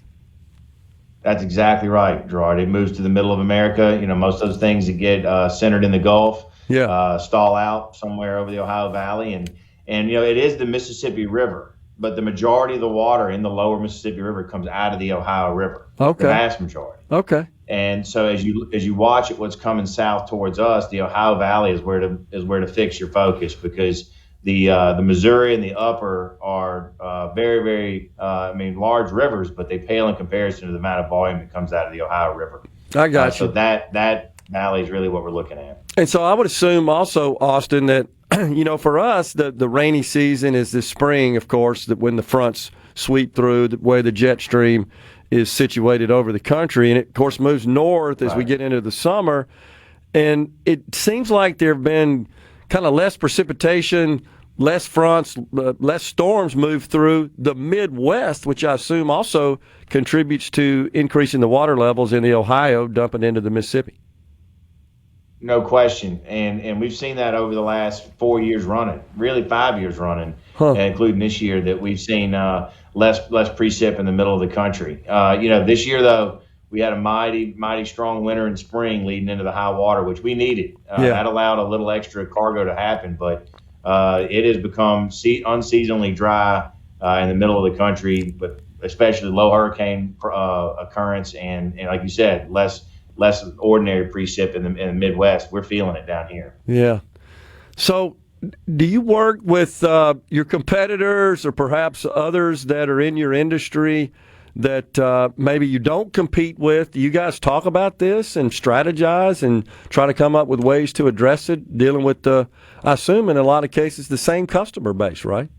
That's exactly right, Gerard. It moves to the middle of America. Most of those things that get centered in the Gulf stall out somewhere over the Ohio Valley. And it is the Mississippi River, but the majority of the water in the lower Mississippi River comes out of the Ohio River. Okay. The vast majority. Okay. And so as you watch it, what's coming south towards us, the Ohio Valley is where to fix your focus, because the Missouri and the upper are very, very, large rivers, but they pale in comparison to the amount of volume that comes out of the Ohio River. I got you. So that valley is really what we're looking at. And so I would assume also, Austin, that, for us, the rainy season is this spring, of course, that when the fronts sweep through, the way the jet stream is situated over the country, and it, of course, moves north as we get into the summer. And it seems like there have been kind of less precipitation, less fronts, less storms move through the Midwest, which I assume also contributes to increasing the water levels in the Ohio dumping into the Mississippi. No question. And we've seen that over the last 4 years running, really 5 years running, including this year, that we've seen less precip in the middle of the country. This year, though, we had a mighty, mighty strong winter and spring leading into the high water, which we needed. That allowed a little extra cargo to happen, but it has become unseasonably dry in the middle of the country, but especially low hurricane occurrence and like you said, less ordinary precip in the Midwest. We're feeling it down here. Yeah. So do you work with your competitors or perhaps others that are in your industry that maybe you don't compete with? Do you guys talk about this and strategize and try to come up with ways to address it, dealing with, I assume in a lot of cases, the same customer base, right?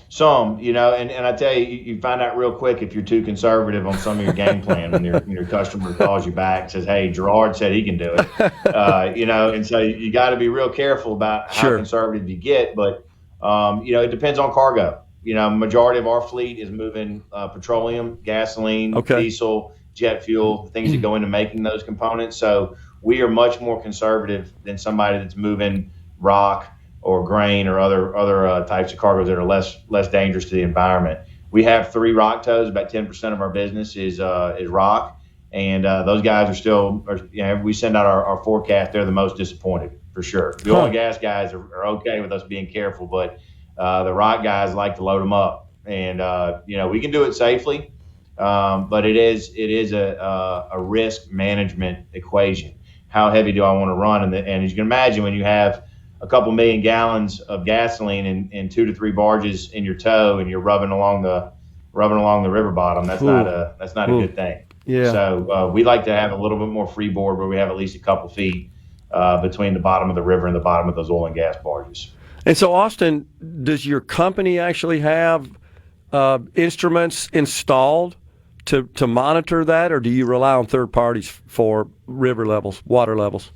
Some, and I tell you, you find out real quick if you're too conservative on some of your game plan when your customer calls you back and says, "Hey, Gerard said he can do it," and so you got to be real careful about how conservative you get. But it depends on cargo. Majority of our fleet is moving petroleum, gasoline, diesel, jet fuel, things that go into making those components. So we are much more conservative than somebody that's moving rock or grain or other types of cargoes that are less dangerous to the environment. We have 3 rock tows. About 10% of our business is rock, and those guys are still. We send out our forecast. They're the most disappointed for sure. The oil and gas guys are okay with us being careful, but the rock guys like to load them up, and we can do it safely, but it is a risk management equation. How heavy do I want to run? And as you can imagine, when you have a couple million gallons of gasoline in 2 to 3 barges in your tow, and you're rubbing along the river bottom, that's not a good thing. Yeah. So we like to have a little bit more freeboard, where we have at least a couple feet between the bottom of the river and the bottom of those oil and gas barges. And so, Austin, does your company actually have instruments installed to monitor that, or do you rely on third parties for river levels, water levels?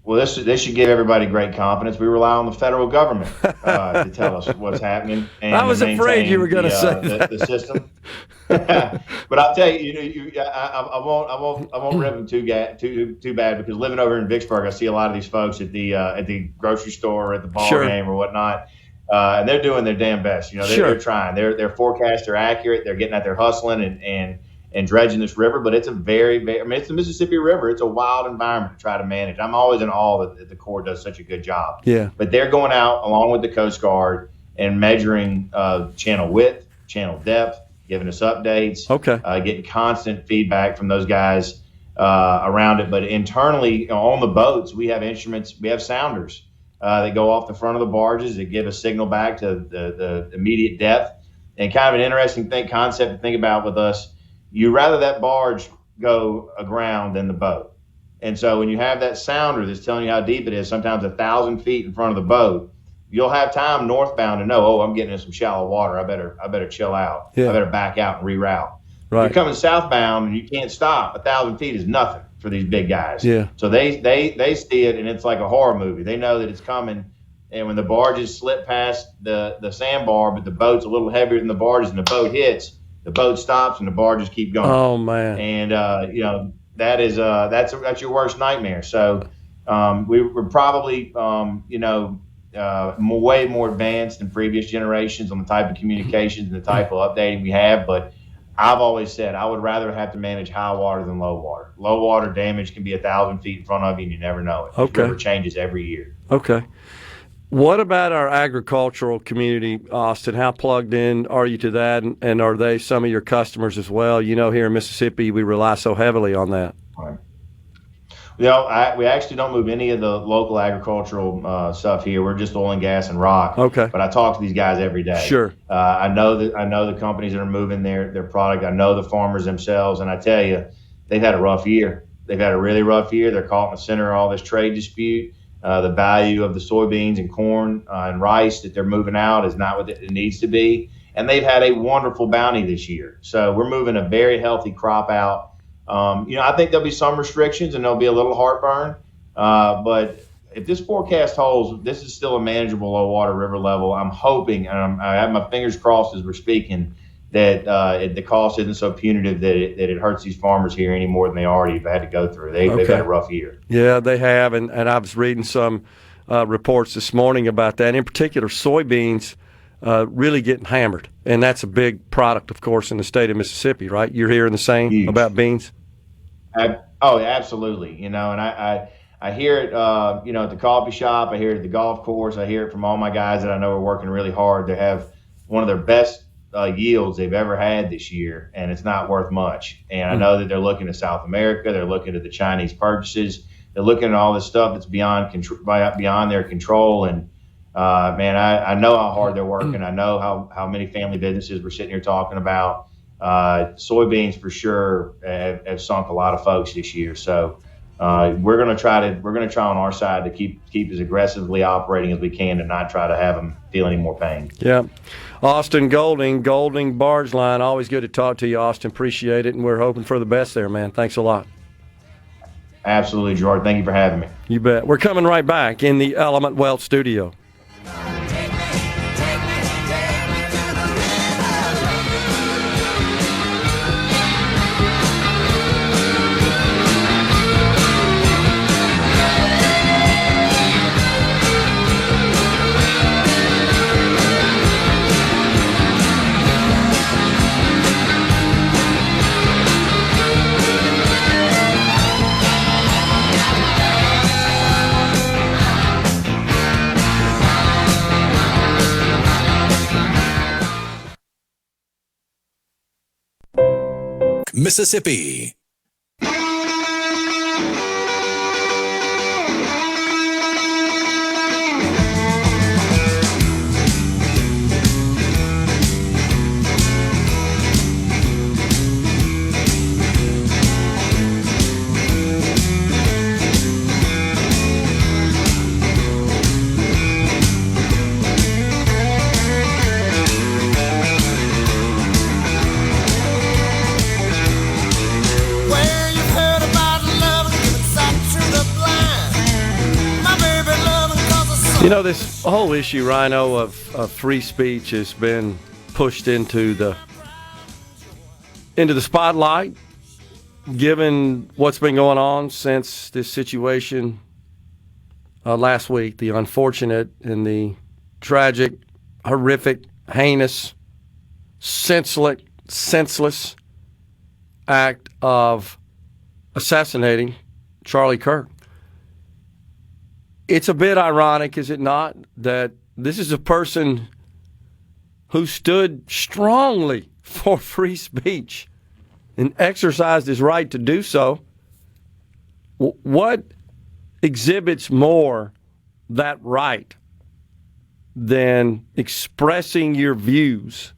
Well, this should give everybody great confidence. We rely on the federal government to tell us what's happening. And I was afraid you were going to say the system. But I'll tell you, I won't rip them too bad, because living over in Vicksburg, I see a lot of these folks at the grocery store or at the ball game or whatnot, and they're doing their damn best. They're trying. Their forecasts are accurate. They're getting out there hustling and dredging this river, but it's a it's the Mississippi River. It's a wild environment to try to manage. I'm always in awe that the Corps does such a good job. Yeah. But they're going out along with the Coast Guard and measuring channel width, channel depth, giving us updates, getting constant feedback from those guys around it. But internally on the boats, we have instruments, we have sounders that go off the front of the barges that give a signal back to the immediate depth. And kind of an interesting concept to think about with us. You rather that barge go aground than the boat. And so when you have that sounder that's telling you how deep it is, sometimes 1,000 feet in front of the boat, you'll have time northbound to know, I'm getting in some shallow water. I better chill out. Yeah. I better back out and reroute. Right. You're coming southbound and you can't stop. 1,000 feet is nothing for these big guys. Yeah. So they see it, and it's like a horror movie. They know that it's coming. And when the barges slip past the sandbar, but the boat's a little heavier than the barges, and the boat hits, the boat stops and the barges keep going. Oh man! And that's your worst nightmare. So we're probably way more advanced than previous generations on the type of communications and the type of updating we have. But I've always said I would rather have to manage high water than low water. Low water damage can be 1,000 feet in front of you and you never know it. Okay. The river changes every year. Okay. What about our agricultural community, Austin? How plugged in are you to that, and are they some of your customers as well? You know, here in Mississippi, we rely so heavily on that. Right. We actually don't move any of the local agricultural stuff here. We're just oil and gas and rock. Okay. But I talk to these guys every day. Sure. I know the companies that are moving their product. I know the farmers themselves, and I tell you, they've had a rough year. They've had a really rough year. They're caught in the center of all this trade dispute. The value of the soybeans and corn and rice that they're moving out is not what it needs to be. And they've had a wonderful bounty this year. So we're moving a very healthy crop out. I think there'll be some restrictions and there'll be a little heartburn. But if this forecast holds, this is still a manageable low water river level. I'm hoping, and I have my fingers crossed as we're speaking, that the cost isn't so punitive that it hurts these farmers here any more than they already have had to go through. They've had a rough year. Yeah, they have, and I was reading some reports this morning about that. In particular, soybeans really getting hammered, and that's a big product, of course, in the state of Mississippi, right? You're hearing the same Huge. About beans? Oh, absolutely. And I hear it, at the coffee shop. I hear it at the golf course. I hear it from all my guys that I know are working really hard. They have one of their best yields they've ever had this year, and it's not worth much. And I know that they're looking at South America. They're looking at the Chinese purchases. They're looking at all this stuff that's beyond their control. And I know how hard they're working. I know how many family businesses we're sitting here talking about. Soybeans for sure have sunk a lot of folks this year. So we're going to try on our side to keep as aggressively operating as we can and not try to have them feel any more pain. Yeah. Austin Golding, Barge Line. Always good to talk to you, Austin. Appreciate it, and we're hoping for the best there, man. Thanks a lot. Absolutely, Gerard. Thank you for having me. You bet. We're coming right back in the Element Wealth studio. Mississippi. You know, this whole issue, Rhino, of free speech has been pushed into the spotlight, given what's been going on since this situation last week, the unfortunate and the tragic, horrific, heinous, senseless act of assassinating Charlie Kirk. It's a bit ironic, is it not, that this is a person who stood strongly for free speech and exercised his right to do so. What exhibits more that right than expressing your views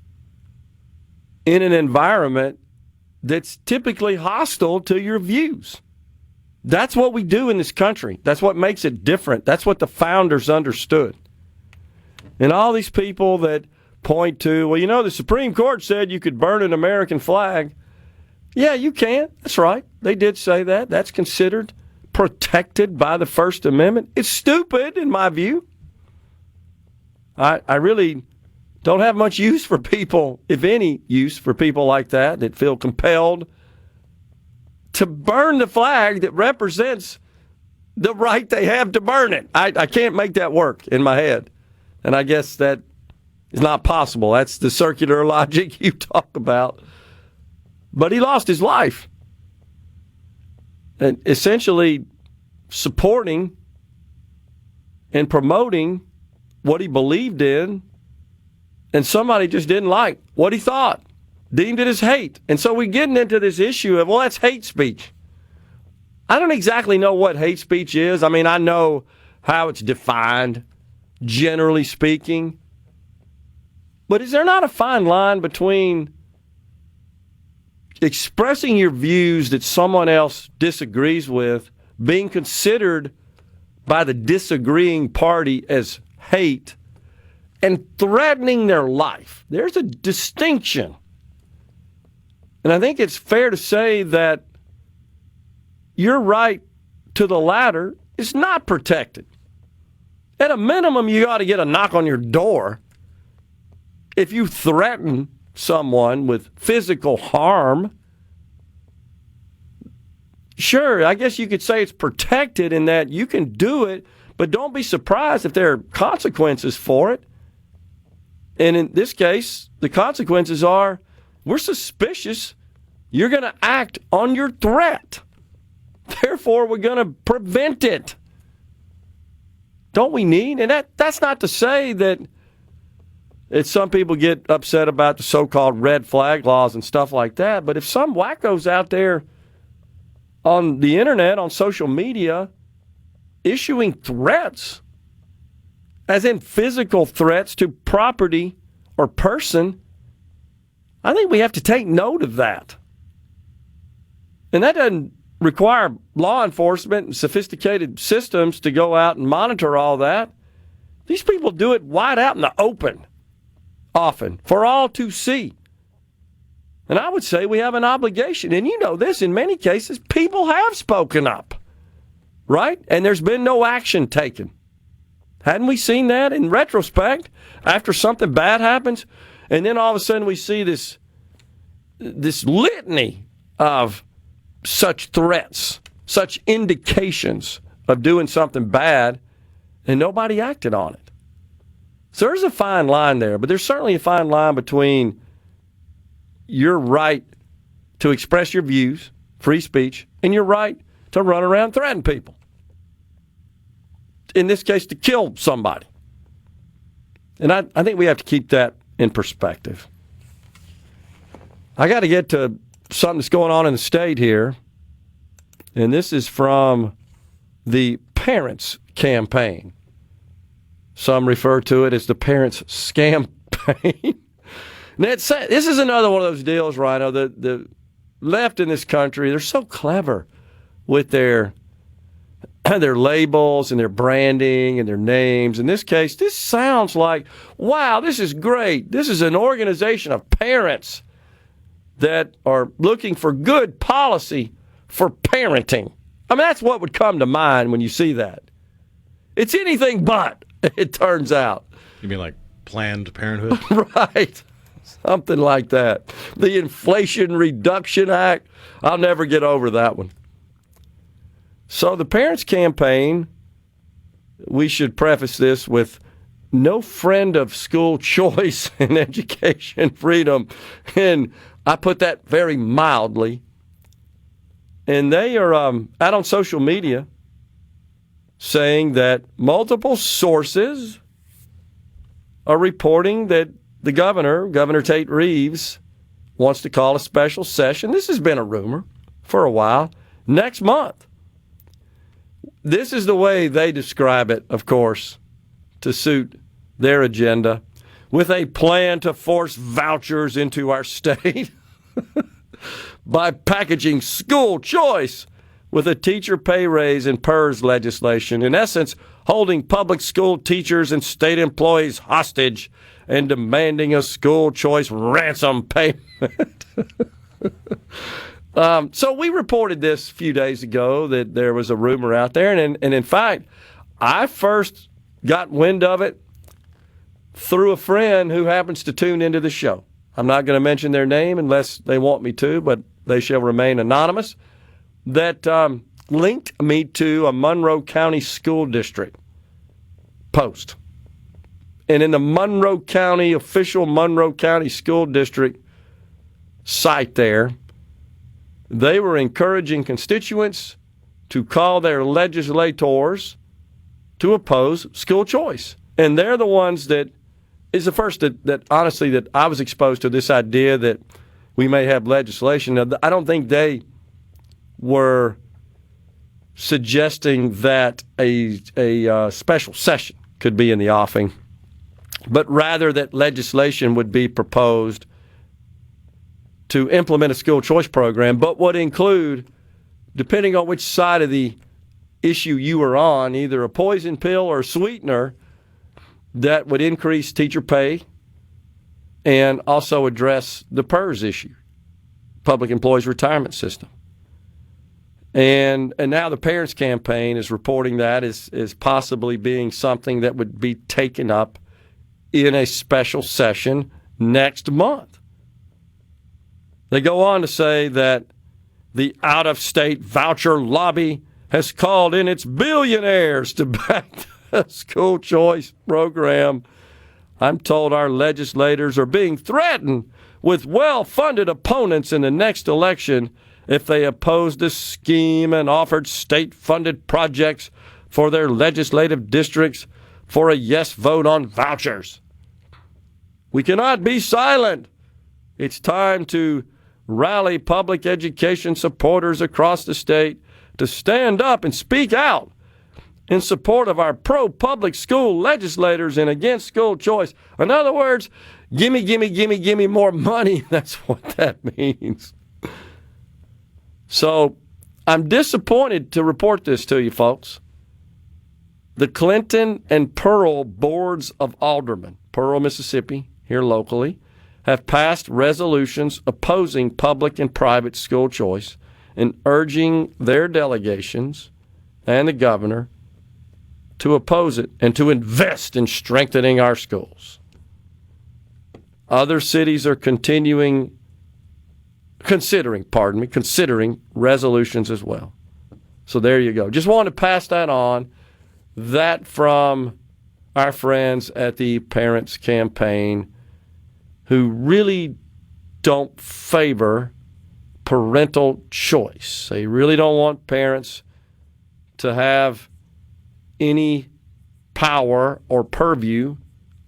in an environment that's typically hostile to your views? That's what we do in this country. That's what makes it different. That's what the founders understood. And all these people that point to, well, you know, the Supreme Court said you could burn an American flag. Yeah, you can. That's right. They did say that. That's considered protected by the First Amendment. It's stupid, in my view. I really don't have much use for people, if any use for people like that feel compelled to burn the flag that represents the right they have to burn it. I can't make that work in my head. And I guess that is not possible. That's the circular logic you talk about. but he lost his life. And essentially supporting and promoting what he believed in, and somebody just didn't like what he thought, deemed it as hate. And so we're getting into this issue of, well, that's hate speech. I don't exactly know what hate speech is. I mean, I know how it's defined, generally speaking. But is there not a fine line between expressing your views that someone else disagrees with, being considered by the disagreeing party as hate, and threatening their life? There's a distinction. And I think it's fair to say that your right to the latter is not protected. At a minimum, you ought to get a knock on your door if you threaten someone with physical harm. Sure, I guess you could say it's protected in that you can do it, but don't be surprised if there are consequences for it. And in this case, the consequences are, we're suspicious you're going to act on your threat. Therefore, we're going to prevent it. Don't we need? And that's not to say that some people get upset about the so-called red flag laws and stuff like that, but if some wacko's out there on the internet, on social media, issuing threats, as in physical threats to property or person, I think we have to take note of that. And that doesn't require law enforcement and sophisticated systems to go out and monitor all that. These people do it wide out in the open, often, for all to see. And I would say we have an obligation. And you know this, in many cases, people have spoken up, right? And there's been no action taken. Hadn't we seen that in retrospect? After something bad happens, and then all of a sudden we see this litany of such threats, such indications of doing something bad, and nobody acted on it. So there's a fine line there, but there's certainly a fine line between your right to express your views, free speech, and your right to run around and threaten people. In this case, to kill somebody. And I think we have to keep that in perspective. I got to get to something that's going on in the state here, and this is from the Parents Campaign. Some refer to it as the Parents Scampaign. This is another one of those deals, Rhino. The left in this country, they're so clever with their labels and their branding and their names. In this case, this sounds like, wow, this is great. This is an organization of parents that are looking for good policy for parenting. I mean, that's what would come to mind when you see that. It's anything but, it turns out. You mean like Planned Parenthood? Right. Something like that. The Inflation Reduction Act. I'll never get over that one. So the Parents Campaign, we should preface this with no friend of school choice and education freedom. And I put that very mildly. And they are out on social media saying that multiple sources are reporting that the Governor Tate Reeves, wants to call a special session. This has been a rumor for a while. Next month. This is the way they describe it, of course, to suit their agenda, with a plan to force vouchers into our state by packaging school choice with a teacher pay raise and PERS legislation. In essence, holding public school teachers and state employees hostage and demanding a school choice ransom payment. So we reported this a few days ago that there was a rumor out there. And in fact, I first got wind of it through a friend who happens to tune into the show. I'm not going to mention their name unless they want me to, but they shall remain anonymous. That linked me to a Monroe County School District post. And in the official Monroe County School District site there, they were encouraging constituents to call their legislators to oppose school choice. And they're the ones that is the first that honestly that I was exposed to this idea that we may have legislation. Now, I don't think they were suggesting that a special session could be in the offing, but rather that legislation would be proposed to implement a school choice program, but would include, depending on which side of the issue you were on, either a poison pill or a sweetener that would increase teacher pay and also address the PERS issue, Public Employees Retirement System. And now the Parents Campaign is reporting that as possibly being something that would be taken up in a special session next month. They go on to say that the out-of-state voucher lobby has called in its billionaires to back the school choice program. I'm told our legislators are being threatened with well-funded opponents in the next election if they opposed the scheme and offered state-funded projects for their legislative districts for a yes vote on vouchers. We cannot be silent. It's time to rally public education supporters across the state to stand up and speak out in support of our pro-public school legislators and against school choice. In other words, gimme more money. That's what that means. So I'm disappointed to report this to you, folks. The Clinton and Pearl boards of aldermen, Pearl, Mississippi, here locally, have passed resolutions opposing public and private school choice and urging their delegations and the governor to oppose it and to invest in strengthening our schools. Other cities are considering resolutions as well. So there you go. Just wanted to pass that on. That from our friends at the Parents Campaign, who really don't favor parental choice. They really don't want parents to have any power or purview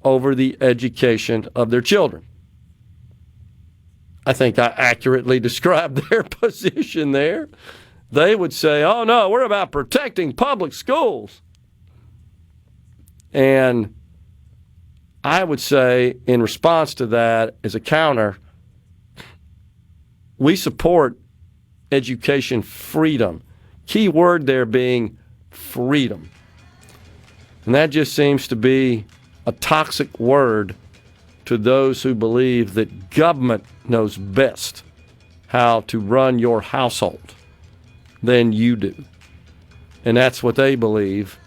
over the education of their children. I think I accurately described their position there. They would say, oh, no, we're about protecting public schools. And I would say, in response to that, as a counter, we support education freedom. Key word there being freedom. And that just seems to be a toxic word to those who believe that government knows best how to run your household than you do. And that's what they believe.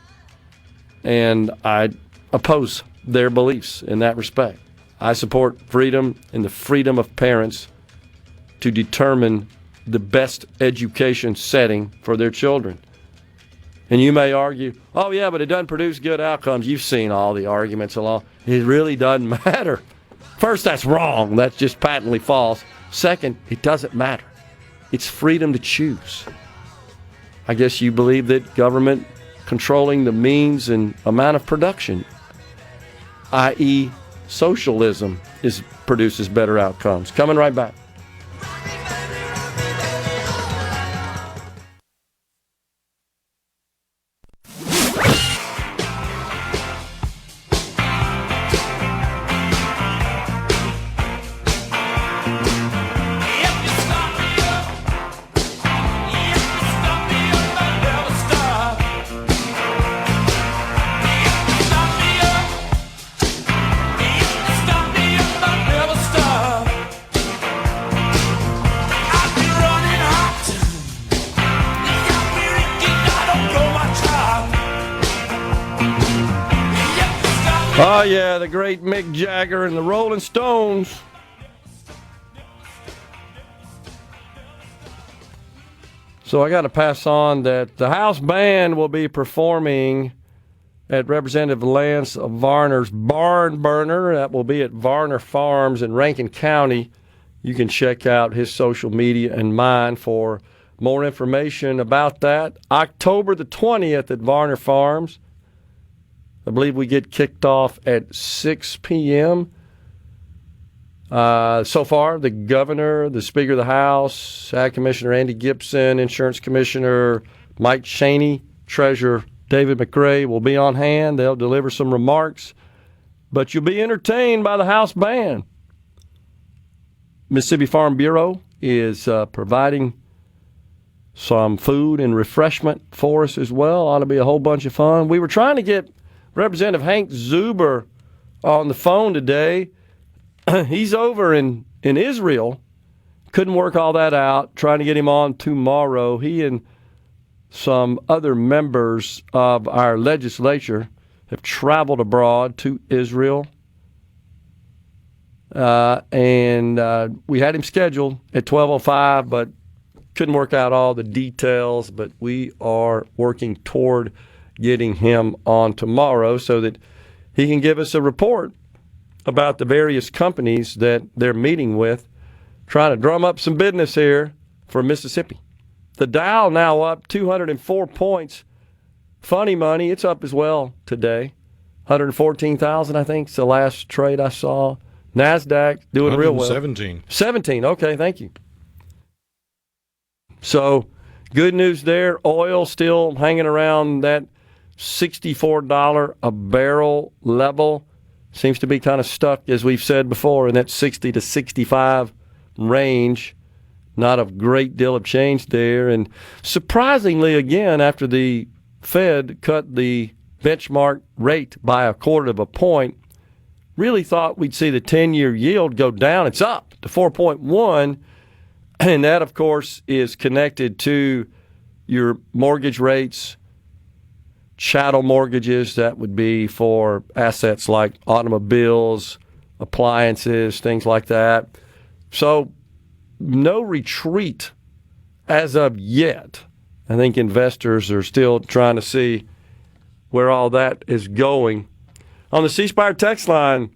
And I oppose their beliefs in that respect. I support freedom and the freedom of parents to determine the best education setting for their children. And you may argue, oh, yeah, but it doesn't produce good outcomes. You've seen all the arguments along. It really doesn't matter. First, that's wrong. That's just patently false. Second, it doesn't matter. It's freedom to choose. I guess you believe that government controlling the means and amount of production, i.e. socialism, produces better outcomes. Coming right back. Oh, yeah, the great Mick Jagger and the Rolling Stones. So I got to pass on that the house band will be performing at Representative Lance Varner's Barn Burner. That will be at Varner Farms in Rankin County You can check out his social media and mine for more information about that. October the 20th at Varner Farms. I believe we get kicked off at 6 p.m. So far, the governor, the Speaker of the House, Ag Commissioner Andy Gibson, Insurance Commissioner Mike Cheney, Treasurer David McRae will be on hand. They'll deliver some remarks, but you'll be entertained by the house band. Mississippi Farm Bureau is providing some food and refreshment for us as well. Ought to be a whole bunch of fun. We were trying to get Representative Hank Zuber on the phone today. He's over in Israel. Couldn't work all that out. Trying to get him on tomorrow. He and some other members of our legislature have traveled abroad to Israel. And we had him scheduled at 12:05, but couldn't work out all the details. But we are working toward getting him on tomorrow so that he can give us a report about the various companies that they're meeting with, trying to drum up some business here for Mississippi. The Dow now up 204 points. Funny money, it's up as well today. 114,000, I think, is the last trade I saw. NASDAQ doing real well. 17, okay, thank you. So, good news there. Oil still hanging around that $64 a barrel level. Seems to be kind of stuck, as we've said before, in that 60 to 65 range. Not a great deal of change there. And surprisingly, again, after the Fed cut the benchmark rate by 1/4 of a point, really thought we'd see the 10-year yield go down. It's up to 4.1, and that, of course, is connected to your mortgage rates, chattel mortgages. That would be for assets like automobiles, appliances, things like that. So no retreat as of yet. I think investors are still trying to see where all that is going. On the C Spire text line,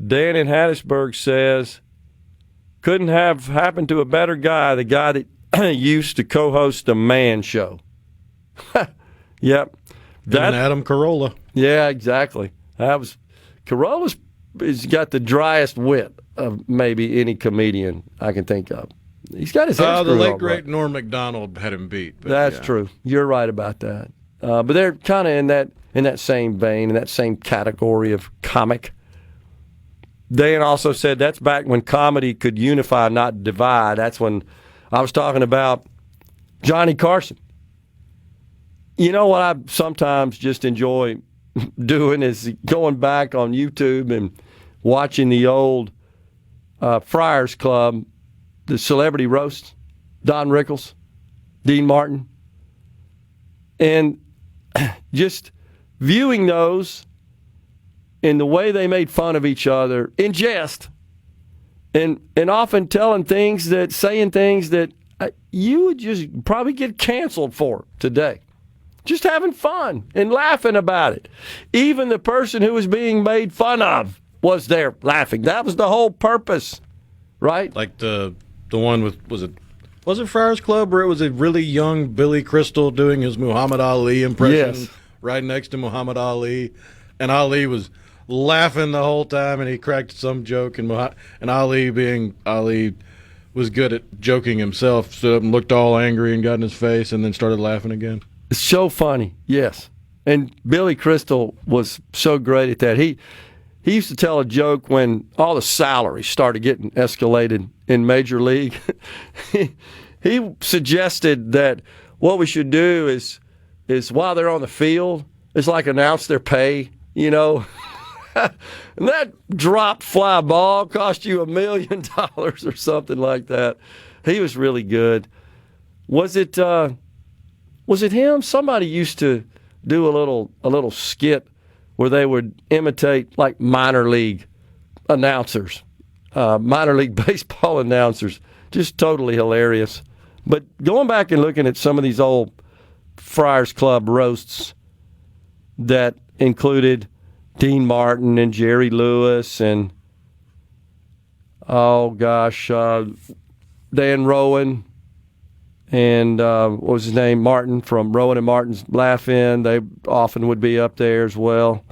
Dan in Hattiesburg says, couldn't have happened to a better guy, the guy that used to co-host the Man Show. Yep. And Adam Carolla. Yeah, exactly. Carolla's got the driest wit of maybe any comedian I can think of. He's got his head the late on, great right? Norm Macdonald had him beat. That's true. You're right about that. But they're kind of in that same vein, in that same category of comic. Dan also said that's back when comedy could unify, not divide. That's when I was talking about Johnny Carson. You know what I sometimes just enjoy doing is going back on YouTube and watching the old Friars Club, the celebrity roast, Don Rickles, Dean Martin, and just viewing those in the way they made fun of each other in jest, and often saying things that you would just probably get canceled for today. Just having fun and laughing about it. Even the person who was being made fun of was there laughing. That was the whole purpose, right? Like the one with, was it Friars Club, where it was a really young Billy Crystal doing his Muhammad Ali impression right next to Muhammad Ali, and Ali was laughing the whole time, and he cracked some joke, and Ali, being Ali, was good at joking himself, stood up and looked all angry and got in his face and then started laughing again. It's so funny, yes. And Billy Crystal was so great at that. He used to tell a joke when all the salaries started getting escalated in Major League. He suggested that what we should do is while they're on the field, is like announce their pay, you know. And that drop fly ball cost you $1 million or something like that. He was really good. Was it him? Somebody used to do a little skit where they would imitate like minor league announcers, minor league baseball announcers. Just totally hilarious. But going back and looking at some of these old Friars Club roasts that included Dean Martin and Jerry Lewis and oh gosh, Dan Rowan and what was his name? Martin from Rowan and Martin's Laugh-In. They often would be up there as well.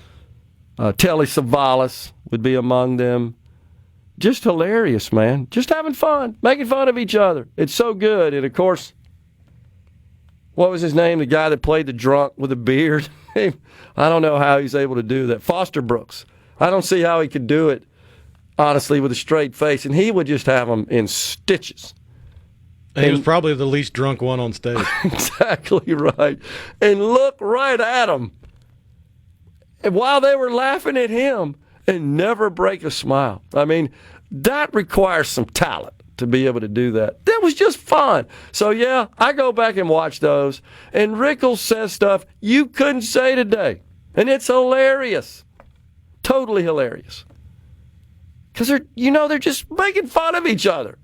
Telly Savalas would be among them. Just hilarious, man. Just having fun, making fun of each other. It's so good. And, of course, what was his name? The guy that played the drunk with a beard? I don't know how he's able to do that. Foster Brooks. I don't see how he could do it, honestly, with a straight face. And he would just have them in stitches. And he was probably the least drunk one on stage. Exactly right. And look right at him. And while they were laughing at him, and never break a smile. I mean, that requires some talent to be able to do that. That was just fun. So, yeah, I go back and watch those, and Rickles says stuff you couldn't say today. And it's hilarious. Totally hilarious. Because they're just making fun of each other.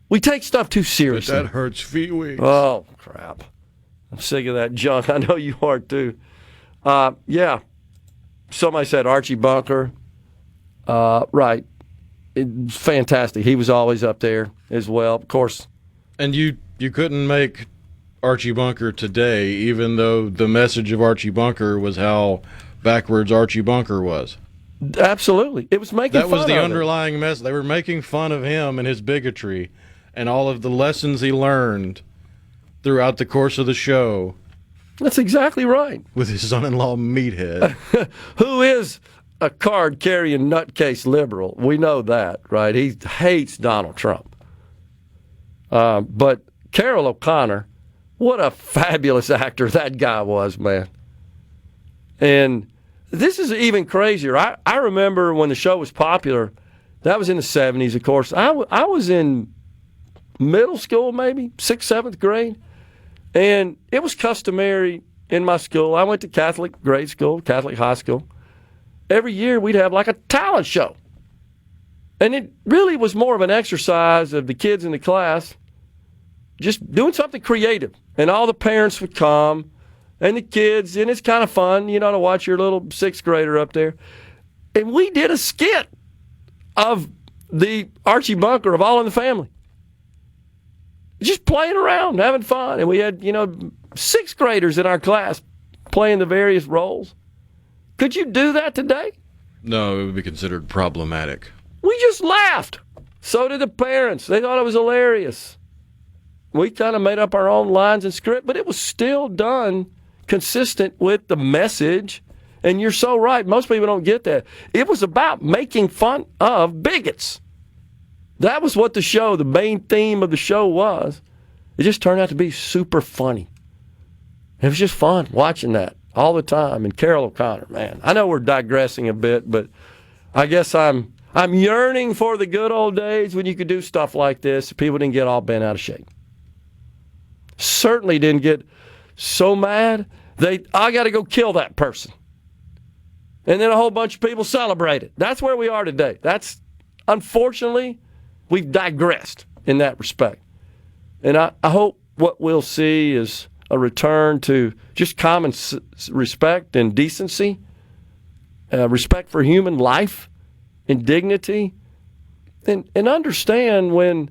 We take stuff too seriously. But that hurts feet. Oh, crap. I'm sick of that junk. I know you are, too. Yeah. Somebody said Archie Bunker. Right. It's fantastic. He was always up there as well, of course. And you couldn't make Archie Bunker today, even though the message of Archie Bunker was how backwards Archie Bunker was. Absolutely. It was making fun of him. That was the underlying message. They were making fun of him and his bigotry and all of the lessons he learned throughout the course of the show. That's exactly right. With his son-in-law, Meathead. Who is a card-carrying nutcase liberal. We know that, right? He hates Donald Trump. But Carol O'Connor, what a fabulous actor that guy was, man. And this is even crazier. I remember when the show was popular, that was in the 70s, of course. I was in middle school, maybe, 6th, 7th grade. And it was customary in my school. I went to Catholic grade school, Catholic high school. Every year we'd have like a talent show. And it really was more of an exercise of the kids in the class just doing something creative. And all the parents would come and the kids, and it's kind of fun, to watch your little 6th grader up there. And we did a skit of the Archie Bunker of All in the Family. Just playing around, having fun. And we had, 6th graders in our class playing the various roles. Could you do that today? No, it would be considered problematic. We just laughed. So did the parents. They thought it was hilarious. We kind of made up our own lines and script, but it was still done consistent with the message. And you're so right. Most people don't get that. It was about making fun of bigots. That was what the main theme of the show was. It just turned out to be super funny. It was just fun watching that all the time. And Carol O'Connor, man, I know we're digressing a bit, but I guess I'm yearning for the good old days when you could do stuff like this. People didn't get all bent out of shape. Certainly didn't get so mad I got to go kill that person. And then a whole bunch of people celebrate it. That's where we are today. That's, unfortunately, we've digressed in that respect. And I hope what we'll see is a return to just common respect and decency, respect for human life and dignity, and understand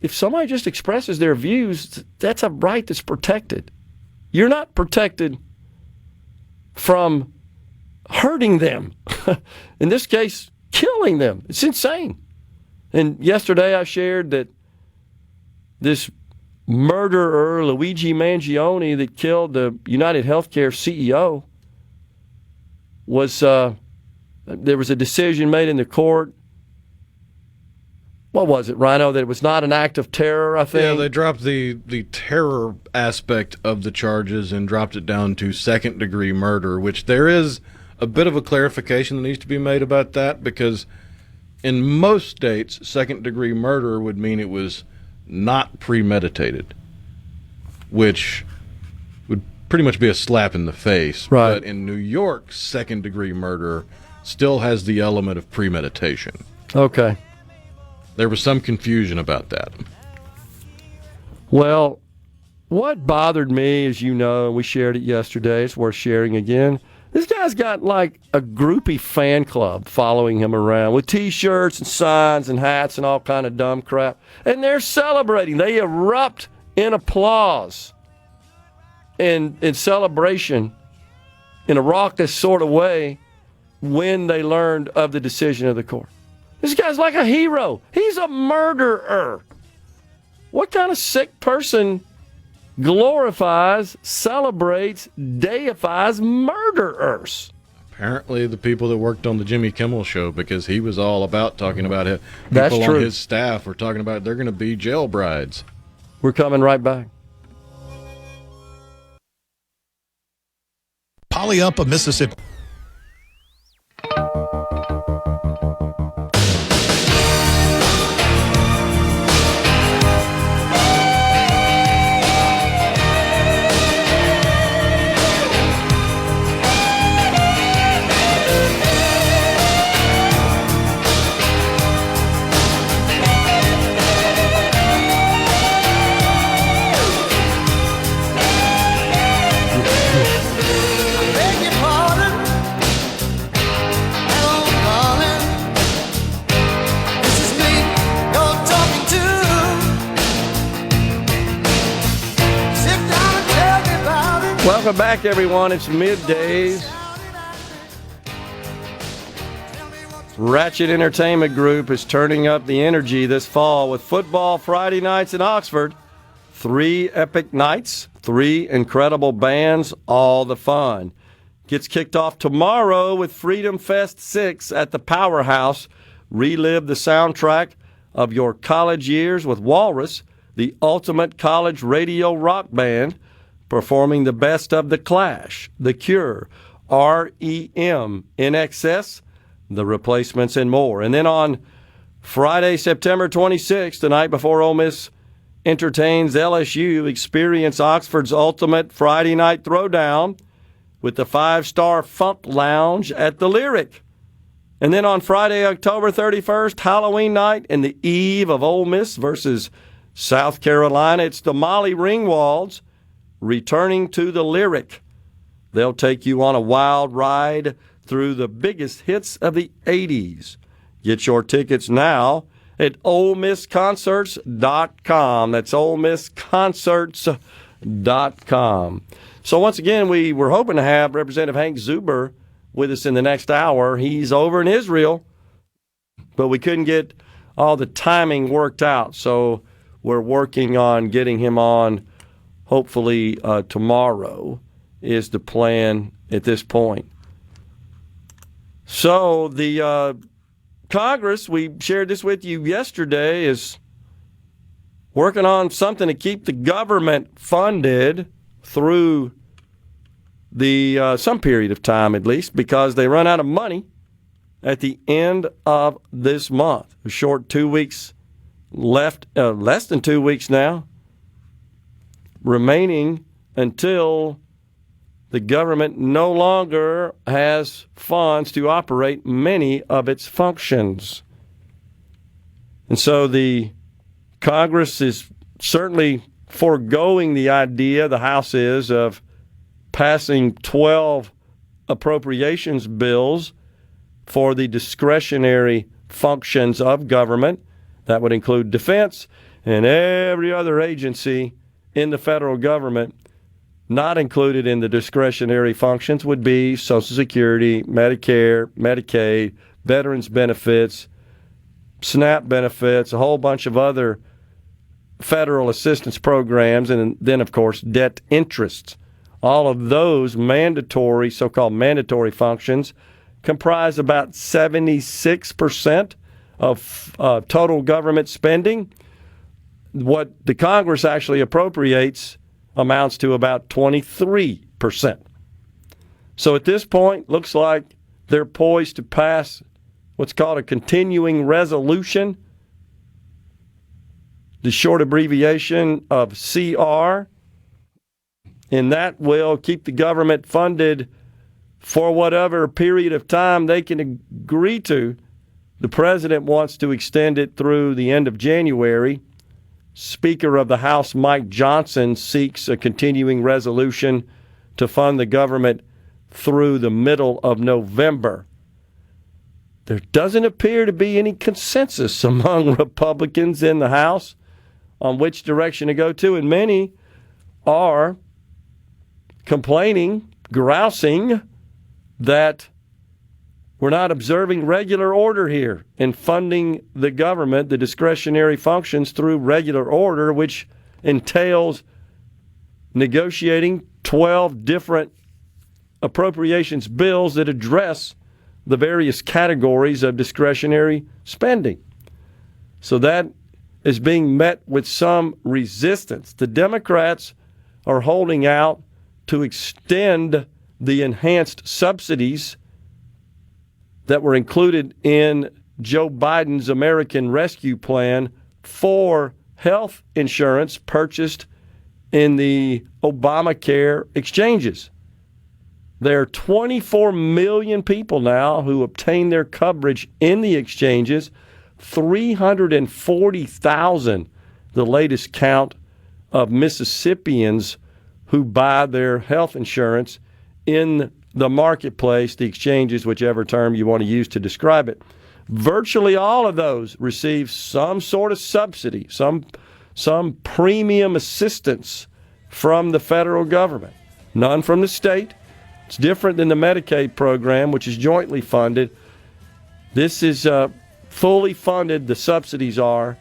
if somebody just expresses their views, that's a right that's protected. You're not protected from hurting them. In this case, killing them. It's insane. And yesterday I shared that this murderer, Luigi Mangione, that killed the United Healthcare CEO, there was a decision made in the court. What was it, Rhino? That it was not an act of terror, I think? Yeah, they dropped the terror aspect of the charges and dropped it down to second-degree murder, which there is a bit of a clarification that needs to be made about that, because in most states, second-degree murder would mean it was not premeditated, which would pretty much be a slap in the face. Right. But in New York, second-degree murder still has the element of premeditation. Okay. There was some confusion about that. Well, what bothered me, as you know, and we shared it yesterday, it's worth sharing again, This guy's got like a groupie fan club following him around with T-shirts and signs and hats and all kind of dumb crap. And they're celebrating. They erupt in applause and in celebration in a raucous sort of way when they learned of the decision of the court. This guy's like a hero. He's a murderer. What kind of sick person glorifies, celebrates, deifies murderers? Apparently the people that worked on the Jimmy Kimmel show, because he was all about talking about it. That's People true. on his staff were talking about they're going to be jail brides. We're coming right back. Poly up of Mississippi. Welcome back, everyone. It's Middays. Ratchet Entertainment Group is turning up the energy this fall with football Friday nights in Oxford. 3 epic nights, 3 incredible bands, all the fun. Gets kicked off tomorrow with Freedom Fest 6 at the Powerhouse. Relive the soundtrack of your college years with Walrus, the ultimate college radio rock band, performing the best of The Clash, The Cure, R.E.M., NXS, The Replacements, and more. And then on Friday, September 26th, the night before Ole Miss entertains LSU, experience Oxford's ultimate Friday night throwdown with the 5-star Funk Lounge at the Lyric. And then on Friday, October 31st, Halloween night, and the eve of Ole Miss versus South Carolina, it's the Molly Ringwalds returning to the Lyric. They'll take you on a wild ride through the biggest hits of the 80s. Get your tickets now at OleMissConcerts.com. That's OleMissConcerts.com. So once again, we were hoping to have Representative Hank Zuber with us in the next hour. He's over in Israel, but we couldn't get all the timing worked out. So we're working on getting him on. Hopefully tomorrow is the plan at this point. So the Congress, we shared this with you yesterday, is working on something to keep the government funded through the some period of time at least, because they run out of money at the end of this month. A short 2 weeks left, less than 2 weeks now, remaining until the government no longer has funds to operate many of its functions. And so the Congress is certainly foregoing the idea, the House is, of passing 12 appropriations bills for the discretionary functions of government. That would include defense and every other agency in the federal government. Not included in the discretionary functions would be Social Security, Medicare, Medicaid, veterans benefits, SNAP benefits, a whole bunch of other federal assistance programs, and then, of course, debt interest. All of those mandatory, so-called mandatory functions comprise about 76% of total government spending. What the Congress actually appropriates amounts to about 23%. So at this point, looks like they're poised to pass what's called a continuing resolution, the short abbreviation of CR, and that will keep the government funded for whatever period of time they can agree to. The president wants to extend it through the end of January. Speaker of the House, Mike Johnson, seeks a continuing resolution to fund the government through the middle of November. There doesn't appear to be any consensus among Republicans in the House on which direction to go to, and many are complaining, grousing, that we're not observing regular order here in funding the government, the discretionary functions through regular order, which entails negotiating 12 different appropriations bills that address the various categories of discretionary spending. So that is being met with some resistance. The Democrats are holding out to extend the enhanced subsidies that were included in Joe Biden's American Rescue Plan for health insurance purchased in the Obamacare exchanges. There are 24 million people now who obtain their coverage in the exchanges, 340,000, the latest count of Mississippians who buy their health insurance in the marketplace, the exchanges, whichever term you want to use to describe it. Virtually all of those receive some sort of subsidy, some premium assistance from the federal government. None from the state. It's different than the Medicaid program, which is jointly funded. This is fully funded, the subsidies are,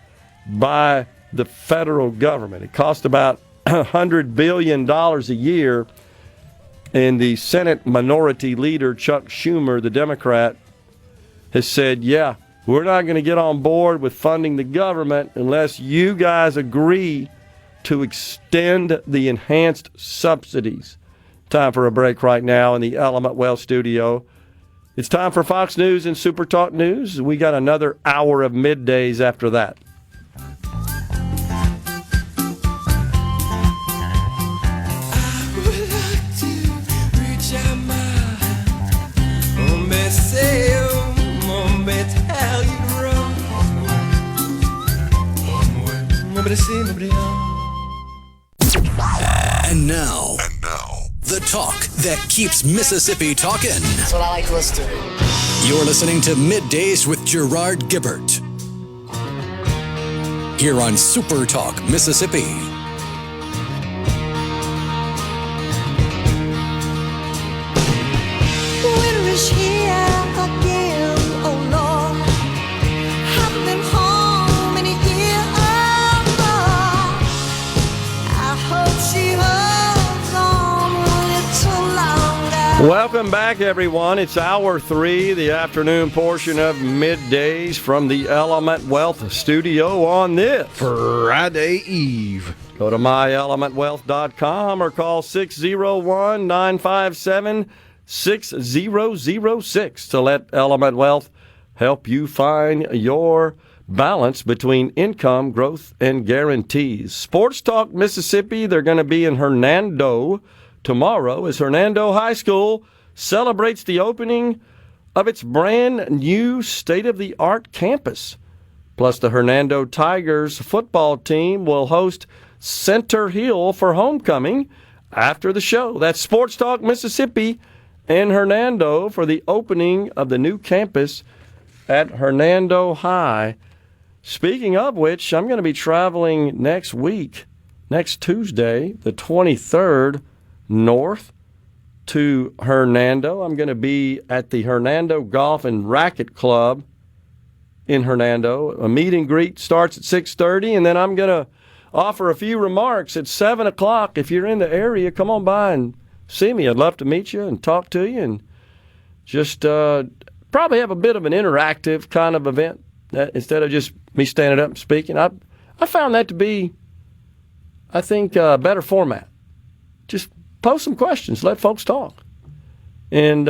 by the federal government. It costs about $100 billion a year. And the Senate Minority Leader, Chuck Schumer, the Democrat, has said, yeah, we're not going to get on board with funding the government unless you guys agree to extend the enhanced subsidies. Time for a break right now in the Element Wealth studio. It's time for Fox News and SuperTalk News. We got another hour of middays after that. And now, the talk that keeps Mississippi talking. That's what I like to listen to. You're listening to Middays with Gerard Gibert. Here on Super Talk, Mississippi. Winter is here again, oh Lord. Haven't been home in a year, oh Lord. I hope she holds on a little longer. Welcome back, everyone. It's hour 3, the afternoon portion of Middays from the Element Wealth studio on this Friday Eve. Go to myelementwealth.com or call 601-957-6006 to let Element Wealth help you find your balance between income, growth, and guarantees. Sports Talk Mississippi, they're going to be in Hernando tomorrow as Hernando High School celebrates the opening of its brand new state-of-the-art campus. Plus, the Hernando Tigers football team will host Center Hill for homecoming after the show. That's Sports Talk Mississippi and Hernando for the opening of the new campus at Hernando High. Speaking of which, I'm going to be traveling next week, next Tuesday, the 23rd, north to Hernando. I'm going to be at the Hernando Golf and Racquet Club in Hernando. A meet and greet starts at 6:30, and then I'm going to offer a few remarks at 7 o'clock. If you're in the area, come on by and see me. I'd love to meet you and talk to you and just probably have a bit of an interactive kind of event instead of just me standing up and speaking. I found that to be, I think, a better format. Just post some questions, let folks talk, and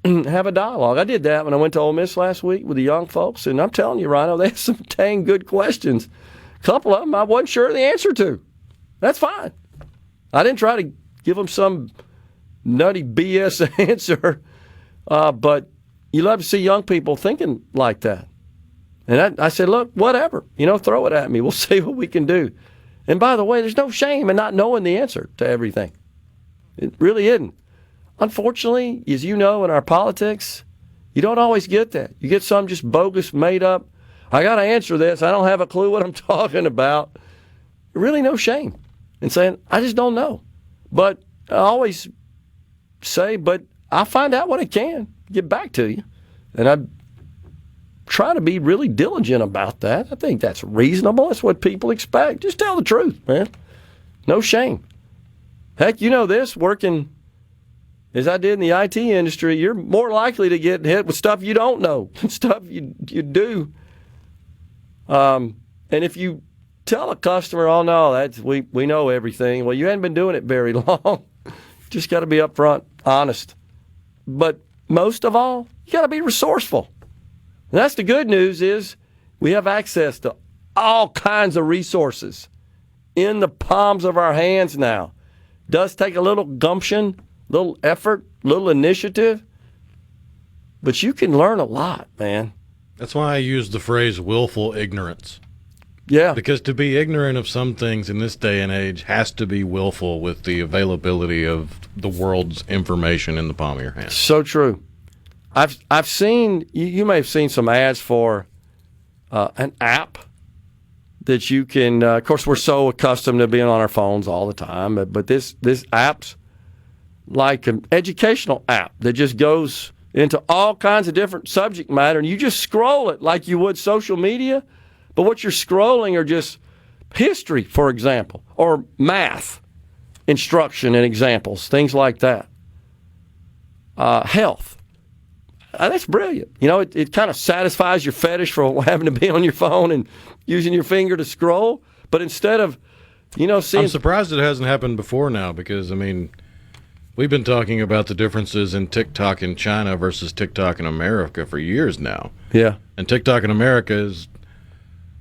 have a dialogue. I did that when I went to Ole Miss last week with the young folks, and I'm telling you, Rhino, they had some dang good questions. A couple of them I wasn't sure the answer to. That's fine. I didn't try to give them some nutty BS answer, but you love to see young people thinking like that. And I said, look, whatever, throw it at me. We'll see what we can do. And by the way, there's no shame in not knowing the answer to everything. It really isn't. unfortunately, as you know, in our politics, you don't always get that. You get some just bogus, made up, I got to answer this. I don't have a clue what I'm talking about. Really no shame in saying, I just don't know. But I always say, but I'll find out when I can, get back to you. And I try to be really diligent about that. I think that's reasonable. That's what people expect. Just tell the truth, man. No shame. Heck, you know this, working as I did in the IT industry, you're more likely to get hit with stuff you don't know, stuff you do. And if you tell a customer, oh, no, we know everything, well, you haven't been doing it very long. Just got to be upfront, honest. But most of all, you got to be resourceful. And that's the good news is we have access to all kinds of resources in the palms of our hands now. Does take a little gumption, little effort, little initiative, but you can learn a lot, man. That's why I use the phrase willful ignorance. Yeah. Because to be ignorant of some things in this day and age has to be willful with the availability of the world's information in the palm of your hand. So true. I've seen, you may have seen some ads for an app that you can, of course, we're so accustomed to being on our phones all the time, but this app's like an educational app that just goes into all kinds of different subject matter, and you just scroll it like you would social media, but what you're scrolling are just history, for example, or math instruction and examples, things like that. Health. That's brilliant. You know, it kind of satisfies your fetish for having to be on your phone and using your finger to scroll, but instead of, seeing... I'm surprised it hasn't happened before now because, we've been talking about the differences in TikTok in China versus TikTok in America for years now. Yeah. And TikTok in America is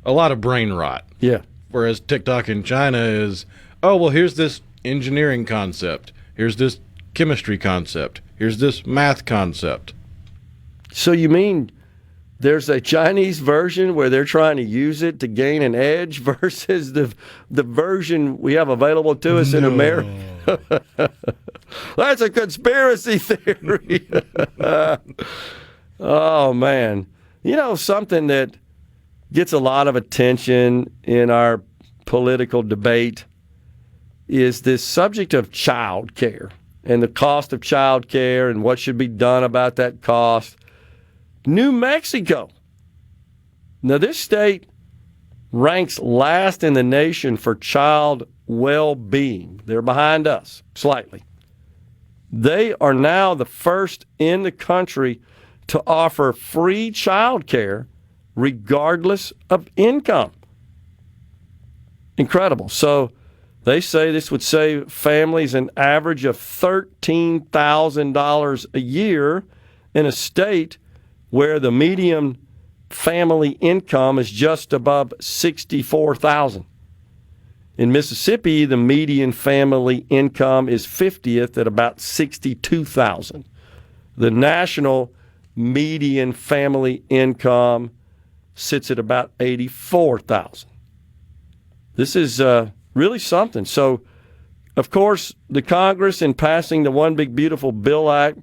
a lot of brain rot. Yeah. Whereas TikTok in China is, oh, well, here's this engineering concept. Here's this chemistry concept. Here's this math concept. So you mean there's a Chinese version where they're trying to use it to gain an edge versus the version we have available to us in America? That's a conspiracy theory. Oh, man. Something that gets a lot of attention in our political debate is this subject of child care and the cost of child care and what should be done about that cost. New Mexico. Now, this state ranks last in the nation for child well-being. They're behind us slightly. They are now the first in the country to offer free child care regardless of income. Incredible. So they say this would save families an average of $13,000 a year in a state where the median family income is just above $64,000. In Mississippi, the median family income is 50th at about $62,000. The national median family income sits at about $84,000. This is really something. So, of course, the Congress, in passing the One Big Beautiful Bill Act,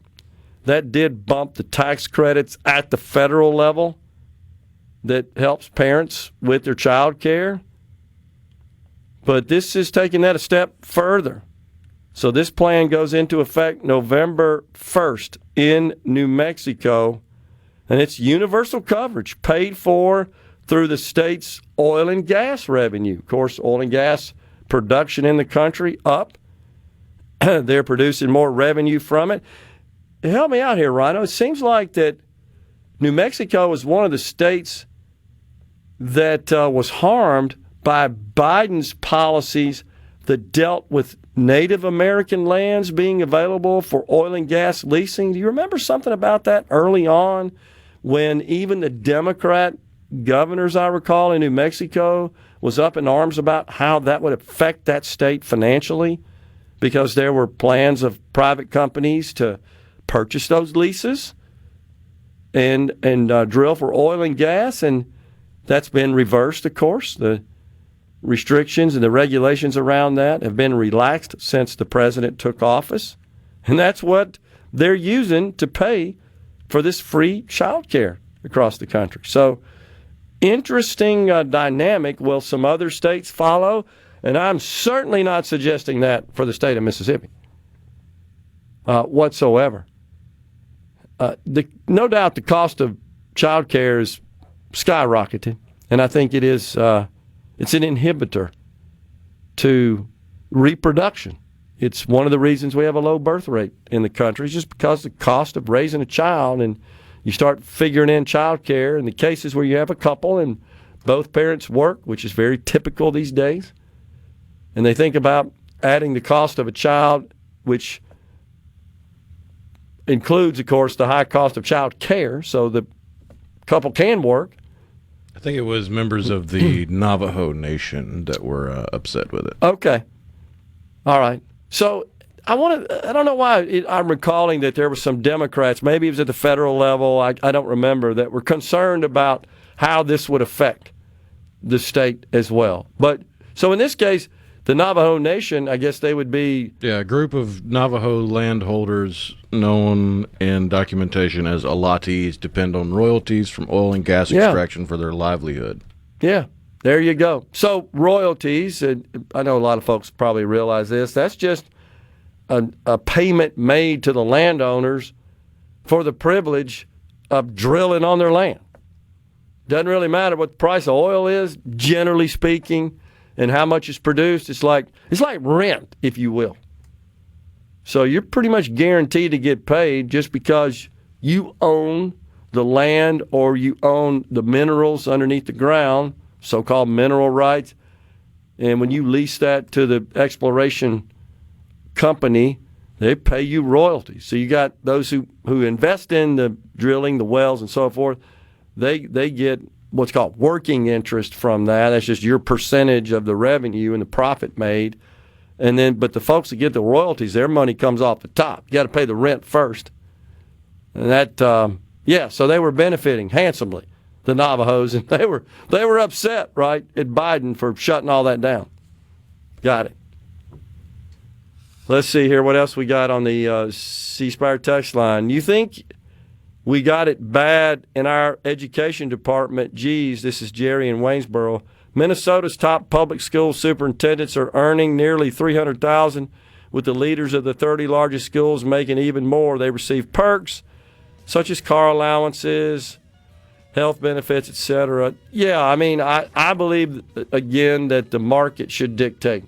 that did bump the tax credits at the federal level that helps parents with their child care. But this is taking that a step further. So this plan goes into effect November 1st in New Mexico, and it's universal coverage paid for through the state's oil and gas revenue. Of course, oil and gas production in the country up. They're producing more revenue from it. Help me out here, Rhino. It seems like that New Mexico is one of the states that was harmed by Biden's policies that dealt with Native American lands being available for oil and gas leasing. Do you remember something about that early on when even the Democrat governors, I recall, in New Mexico was up in arms about how that would affect that state financially because there were plans of private companies to purchase those leases and drill for oil and gas, and that's been reversed, of course. The restrictions and the regulations around that have been relaxed since the president took office. And that's what they're using to pay for this free child care across the country. So, interesting dynamic. Will some other states follow? And I'm certainly not suggesting that for the state of Mississippi whatsoever. No doubt the cost of child care is skyrocketed, and I think it's an inhibitor to reproduction. It's one of the reasons we have a low birth rate in the country, just because the cost of raising a child, and you start figuring in child care in the cases where you have a couple and both parents work, which is very typical these days, and they think about adding the cost of a child, which includes, of course, the high cost of child care, so the couple can work. I think it was members of the Navajo Nation that were upset with it. Okay. All right. So I don't know why I'm recalling that there were some Democrats, maybe it was at the federal level, I don't remember, that were concerned about how this would affect the state as well. But so in this case, the Navajo Nation, I guess they would be... Yeah, a group of Navajo landholders known in documentation as Alatis depend on royalties from oil and gas extraction for their livelihood. Yeah, there you go. So royalties, I know a lot of folks probably realize this, that's just a payment made to the landowners for the privilege of drilling on their land. Doesn't really matter what the price of oil is, generally speaking, and how much is produced. It's like rent, if you will. So you're pretty much guaranteed to get paid just because you own the land or you own the minerals underneath the ground, so-called mineral rights. And when you lease that to the exploration company, they pay you royalties. So you got those who invest in the drilling, the wells, and so forth. They get what's called working interest from that. That's just your percentage of the revenue and the profit made. And then, but the folks that get the royalties, their money comes off the top. You got to pay the rent first. And that, so they were benefiting handsomely, the Navajos, and they were upset, right, at Biden for shutting all that down. Got it. Let's see here what else we got on the C Spire text line. You think we got it bad in our education department? Geez, this is Jerry in Waynesboro. Minnesota's top public school superintendents are earning nearly $300,000, with the leaders of the 30 largest schools making even more. They receive perks such as car allowances, health benefits, etc. Yeah, I mean, I believe, again, that the market should dictate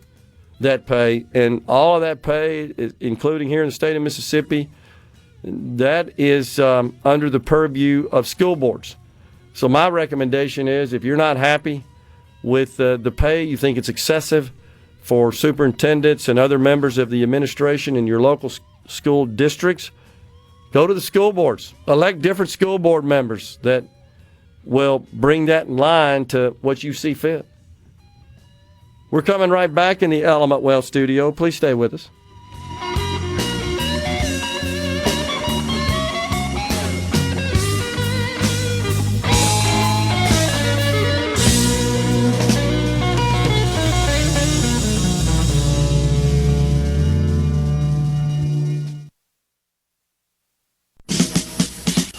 that pay, and all of that pay, including here in the state of Mississippi, that is under the purview of school boards. So my recommendation is, if you're not happy with the pay, you think it's excessive for superintendents and other members of the administration in your local school districts, go to the school boards. Elect different school board members that will bring that in line to what you see fit. We're coming right back in the Element Well studio. Please stay with us.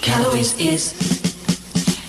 Callaway's is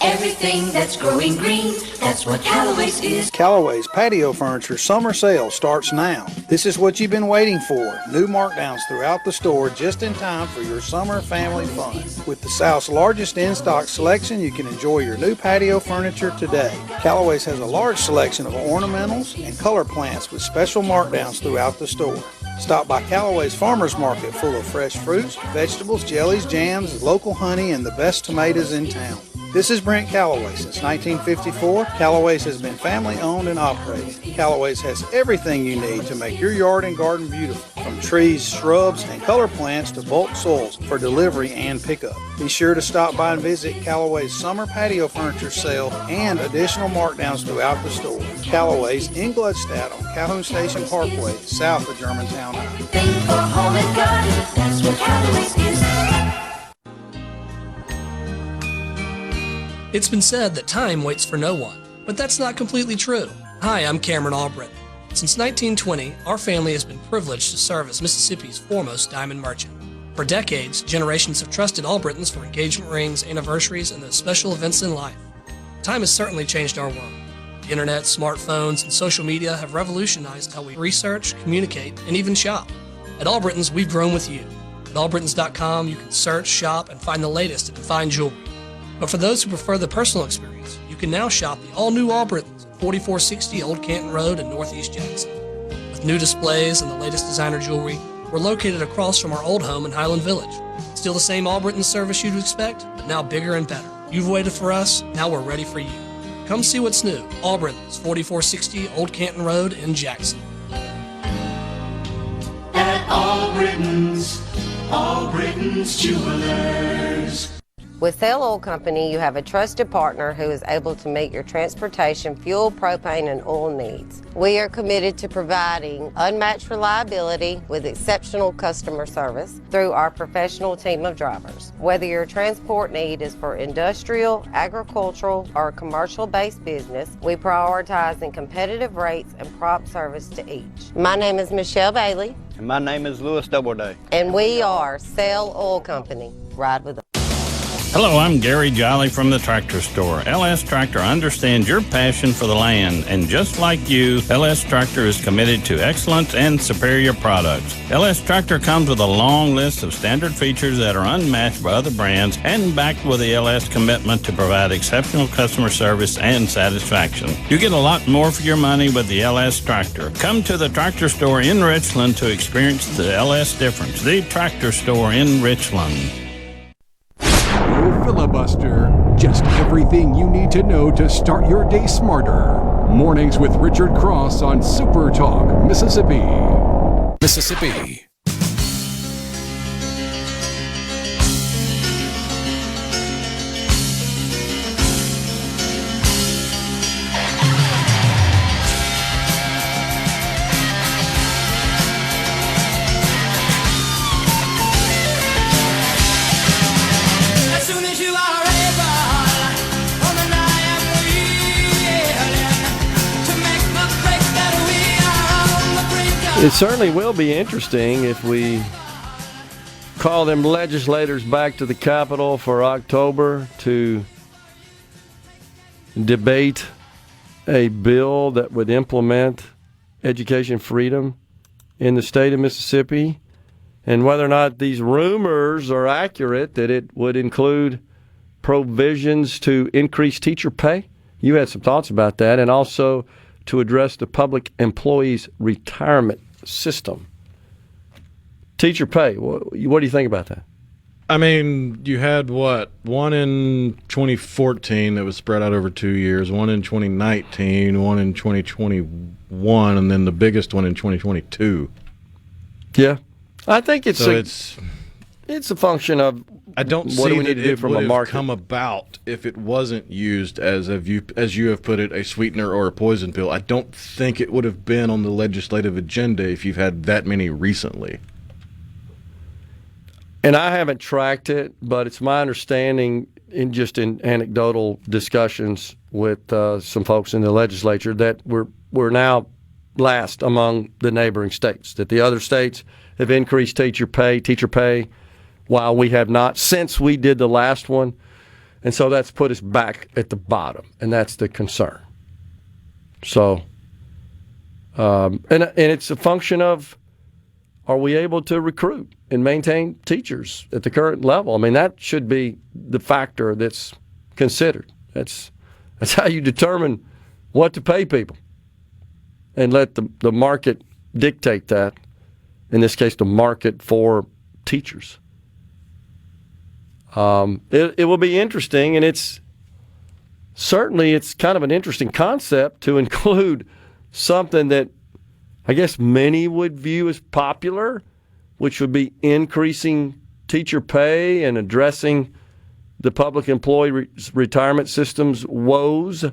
everything that's growing green. That's what Callaway's is. Callaway's patio furniture summer sale starts now. This is what you've been waiting for. New markdowns throughout the store just in time for your summer family fun. With the South's largest in-stock selection, you can enjoy your new patio furniture today. Callaway's has a large selection of ornamentals and color plants with special markdowns throughout the store. Stop by Callaway's Farmers Market, full of fresh fruits, vegetables, jellies, jams, local honey, and the best tomatoes in town. This is Brent Callaway. Since 1954, Callaway's has been family-owned and operated. Callaway's has everything you need to make your yard and garden beautiful, from trees, shrubs, and color plants to bulk soils for delivery and pickup. Be sure to stop by and visit Callaway's summer patio furniture sale and additional markdowns throughout the store. Callaway's in Gladstad on Calhoun Station Parkway, south of Germantown. Thing for home and garden. That's what Callaway's is. It's been said that time waits for no one, but that's not completely true. Hi, I'm Cameron Albritton. Since 1920, our family has been privileged to serve as Mississippi's foremost diamond merchant. For decades, generations have trusted Albritton's for engagement rings, anniversaries, and those special events in life. Time has certainly changed our world. The internet, smartphones, and social media have revolutionized how we research, communicate, and even shop. At Albritton's, we've grown with you. At allbrittons.com, you can search, shop, and find the latest in fine jewelry. But for those who prefer the personal experience, you can now shop the all-new Albritton's at 4460 Old Canton Road in Northeast Jackson. With new displays and the latest designer jewelry, we're located across from our old home in Highland Village. Still the same Albritton's service you'd expect, but now bigger and better. You've waited for us, now we're ready for you. Come see what's new. Albritton's, 4460 Old Canton Road in Jackson. At Albritton's Jewelers. With Sale Oil Company, you have a trusted partner who is able to meet your transportation, fuel, propane, and oil needs. We are committed to providing unmatched reliability with exceptional customer service through our professional team of drivers. Whether your transport need is for industrial, agricultural, or commercial-based business, we prioritize in competitive rates and prompt service to each. My name is Michelle Bailey. And my name is Louis Doubleday. And we are Sale Oil Company. Ride with us. Hello, I'm Gary Jolly from the Tractor Store. LS Tractor understands your passion for the land, and just like you, LS Tractor is committed to excellence and superior products. LS Tractor comes with a long list of standard features that are unmatched by other brands and backed with the LS commitment to provide exceptional customer service and satisfaction. You get a lot more for your money with the LS Tractor. Come to the Tractor Store in Richland to experience the LS difference. The Tractor Store in Richland. No filibuster, just everything you need to know to start your day smarter. Mornings with Richard Cross on SuperTalk, Mississippi. Mississippi. It certainly will be interesting if we call them legislators back to the Capitol for October to debate a bill that would implement education freedom in the state of Mississippi, and whether or not these rumors are accurate that it would include provisions to increase teacher pay. You had some thoughts about that, and also to address the public employees' retirement system. Teacher pay, what do you think about that? I mean, you had one in 2014 that was spread out over 2 years, one in 2019, one in 2021, and then the biggest one in 2022. Yeah, I think it's a function of I don't what see do we need to do from a market. Come about if it wasn't used as you have put it, a sweetener or a poison pill. I don't think it would have been on the legislative agenda if you've had that many recently. And I haven't tracked it, but it's my understanding in anecdotal discussions with some folks in the legislature that we're now last among the neighboring states, that the other states have increased teacher pay, while we have not since we did the last one. And so that's put us back at the bottom, and that's the concern. So, and it's a function of, are we able to recruit and maintain teachers at the current level? I mean, that should be the factor that's considered. That's how you determine what to pay people, and let the market dictate that. In this case, the market for teachers. It will be interesting, and it's kind of an interesting concept to include something that I guess many would view as popular, which would be increasing teacher pay and addressing the public employee retirement system's woes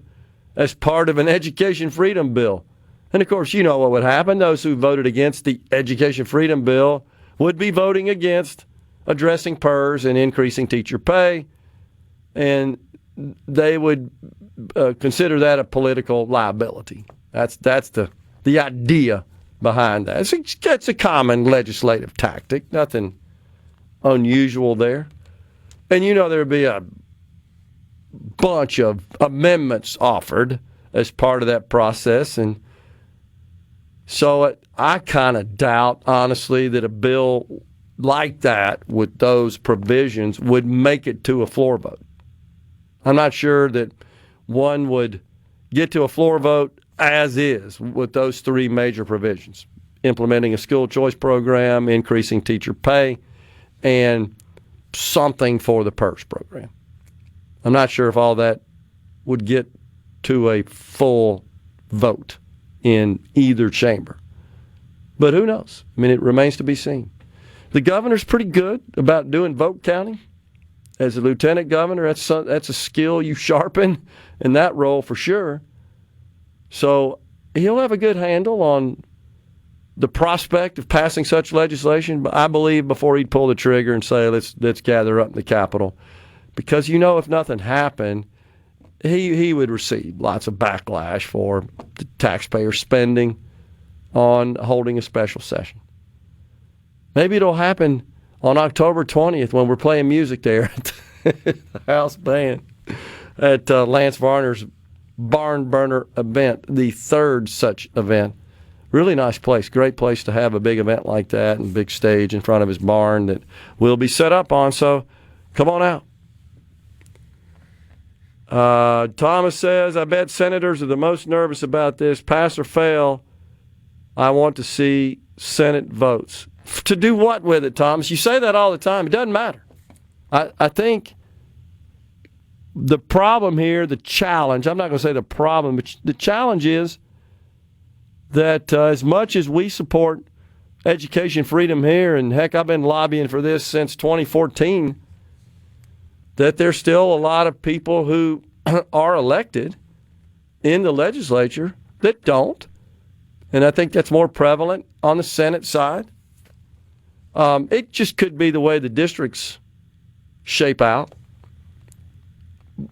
as part of an education freedom bill. And, of course, you know what would happen. Those who voted against the education freedom bill would be voting against addressing PERS and increasing teacher pay, and they would consider that a political liability. That's the idea behind that. It's a common legislative tactic, nothing unusual there. And there would be a bunch of amendments offered as part of that process. And so I kind of doubt, honestly, that a bill like that with those provisions would make it to a floor vote. I'm not sure that one would get to a floor vote as is with those three major provisions: implementing a school choice program, increasing teacher pay, and something for the PERS program. I'm not sure if all that would get to a full vote in either chamber. But who knows? I mean, it remains to be seen. The governor's pretty good about doing vote counting. As a lieutenant governor, that's a skill you sharpen in that role for sure. So he'll have a good handle on the prospect of passing such legislation, but I believe before he'd pull the trigger and say, let's gather up in the Capitol. Because if nothing happened, he would receive lots of backlash for the taxpayer spending on holding a special session. Maybe it'll happen on October 20th when we're playing music there at the house band at Lance Varner's Barn Burner event, the third such event. Really nice place, great place to have a big event like that and big stage in front of his barn that will be set up on, so come on out. Thomas says, I bet senators are the most nervous about this. Pass or fail, I want to see Senate votes. To do what with it, Thomas? You say that all the time. It doesn't matter. I think the problem here, the challenge, I'm not going to say the problem, but the challenge is that as much as we support education freedom here, and heck, I've been lobbying for this since 2014, that there's still a lot of people who are elected in the legislature that don't. And I think that's more prevalent on the Senate side. It just could be the way the districts shape out.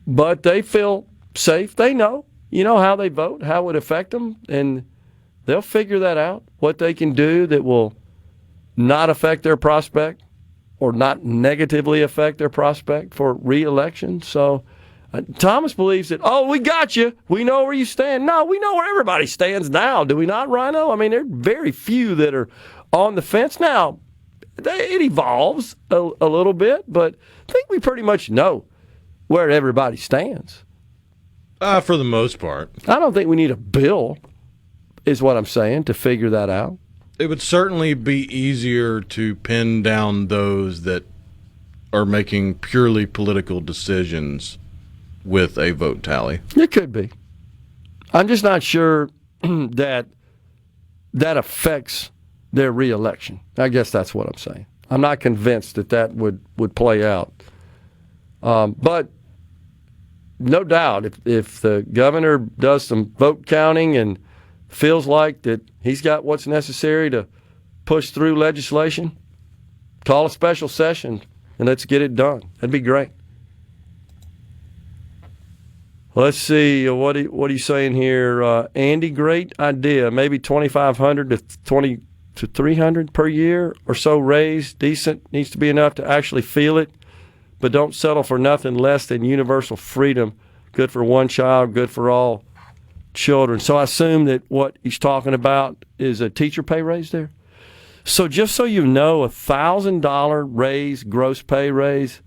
But they feel safe. They know. How they vote, how it would affect them, and they'll figure that out, what they can do that will not affect their prospect or not negatively affect their prospect for re-election. So Thomas believes that, we got you. We know where you stand. No, we know where everybody stands now. Do we not, Rhino? I mean, there are very few that are on the fence. Now, it evolves a little bit, but I think we pretty much know where everybody stands. For the most part. I don't think we need a bill, is what I'm saying, to figure that out. It would certainly be easier to pin down those that are making purely political decisions with a vote tally. It could be. I'm just not sure that affects their reelection. I guess that's what I'm saying. I'm not convinced that would play out. But no doubt, if the governor does some vote counting and feels like that he's got what's necessary to push through legislation, call a special session and let's get it done. That'd be great. Let's see, what are you saying here? Andy, great idea. Maybe $2,500 to $300 per year or so raise. Decent, needs to be enough to actually feel it, but don't settle for nothing less than universal freedom. Good for one child, good for all children. So I assume that what he's talking about is a teacher pay raise there. So just so you know, $1,000 raise, gross pay raise,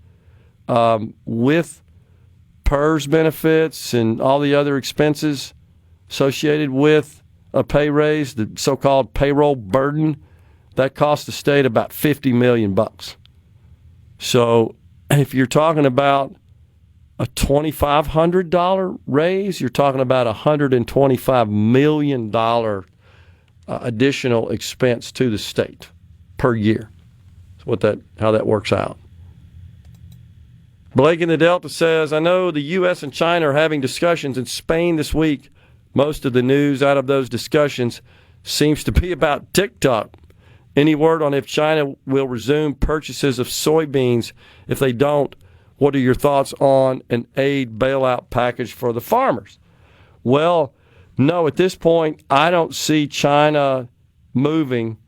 with PERS benefits and all the other expenses associated with a pay raise, the so-called payroll burden, that costs the state about $50 million. So if you're talking about a $2,500 raise, you're talking about $125 million additional expense to the state per year. That's how that works out. Blake in the Delta says, I know the U.S. and China are having discussions in Spain this week. Most of the news out of those discussions seems to be about TikTok. Any word on if China will resume purchases of soybeans? If they don't, what are your thoughts on an aid bailout package for the farmers? Well, no, at this point, I don't see China moving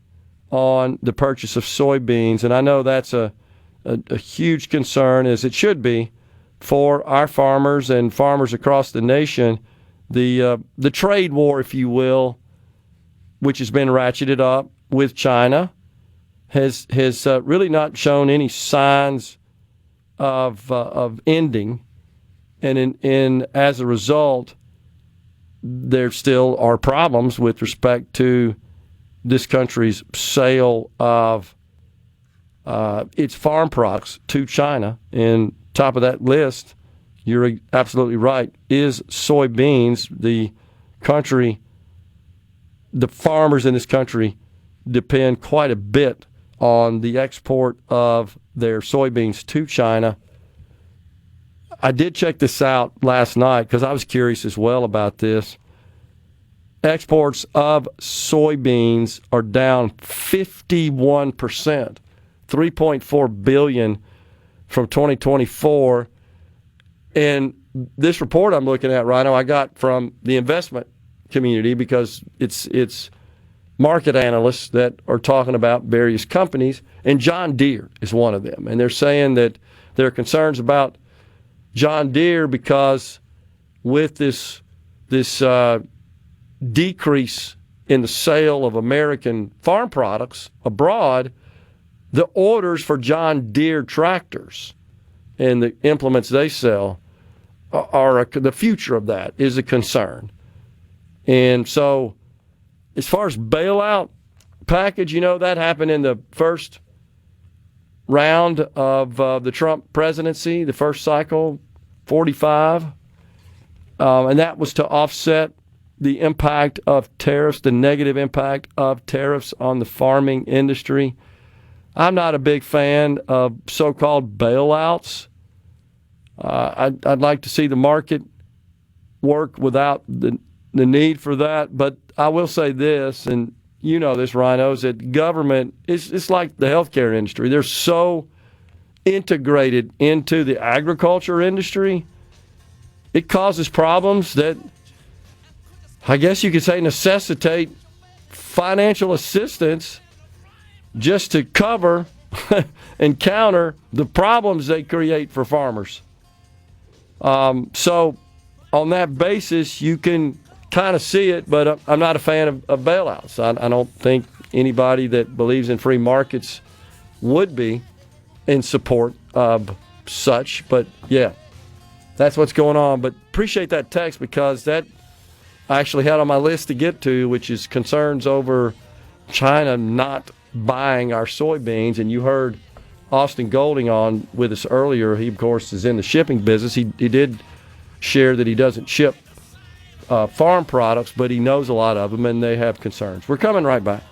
on the purchase of soybeans. And I know that's a a huge concern, as it should be, for our farmers and farmers across the nation. The trade war, if you will, which has been ratcheted up with China, has really not shown any signs of ending, and as a result, there still are problems with respect to this country's sale of its farm products to China. And top of that list, you're absolutely right, is soybeans. The farmers in this country depend quite a bit on the export of their soybeans to China. I did check this out last night because I was curious as well about this. Exports of soybeans are down 51%, 3.4 billion from 2024. And this report I'm looking at, Rhino, I got from the investment community because it's market analysts that are talking about various companies, and John Deere is one of them. And they're saying that there are concerns about John Deere because with this decrease in the sale of American farm products abroad, the orders for John Deere tractors and the implements they sell are the future of that is a concern. And so as far as bailout package, that happened in the first round of the Trump presidency, the first cycle, 45. And that was to offset the impact of tariffs, the negative impact of tariffs on the farming industry. I'm not a big fan of so-called bailouts. I'd like to see the market work without the need for that. But I will say this, and you know this, Rhino, is that government, it's like the healthcare industry. They're so integrated into the agriculture industry, it causes problems that I guess you could say necessitate financial assistance just to cover and counter the problems they create for farmers. So on that basis, you can kind of see it, but I'm not a fan of bailouts. I don't think anybody that believes in free markets would be in support of such. But, yeah, that's what's going on. But appreciate that text because that I actually had on my list to get to, which is concerns over China not buying our soybeans. And you heard Austin Golding on with us earlier. He, of course, is in the shipping business. He did share that he doesn't ship farm products, but he knows a lot of them, and they have concerns. We're coming right back.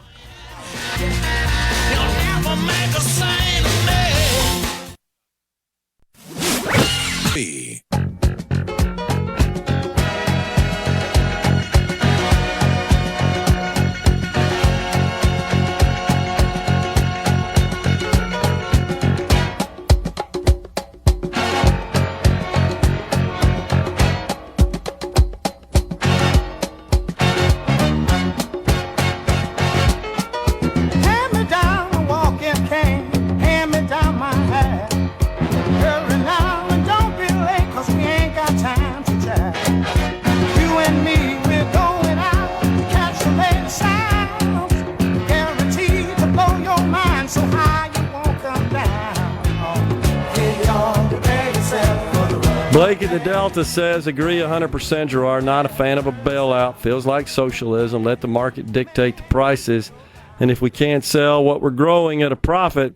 Blake at the Delta says, agree 100%, Gerard. Not a fan of a bailout. Feels like socialism. Let the market dictate the prices. And if we can't sell what we're growing at a profit,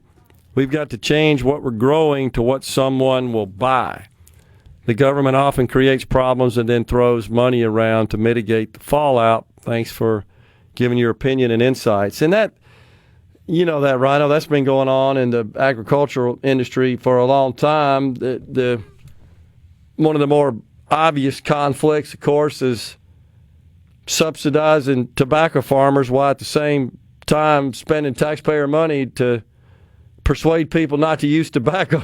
we've got to change what we're growing to what someone will buy. The government often creates problems and then throws money around to mitigate the fallout. Thanks for giving your opinion and insights. And that, you know that, Rhino, that's been going on in the agricultural industry for a long time. One of the more obvious conflicts, of course, is subsidizing tobacco farmers while at the same time spending taxpayer money to persuade people not to use tobacco.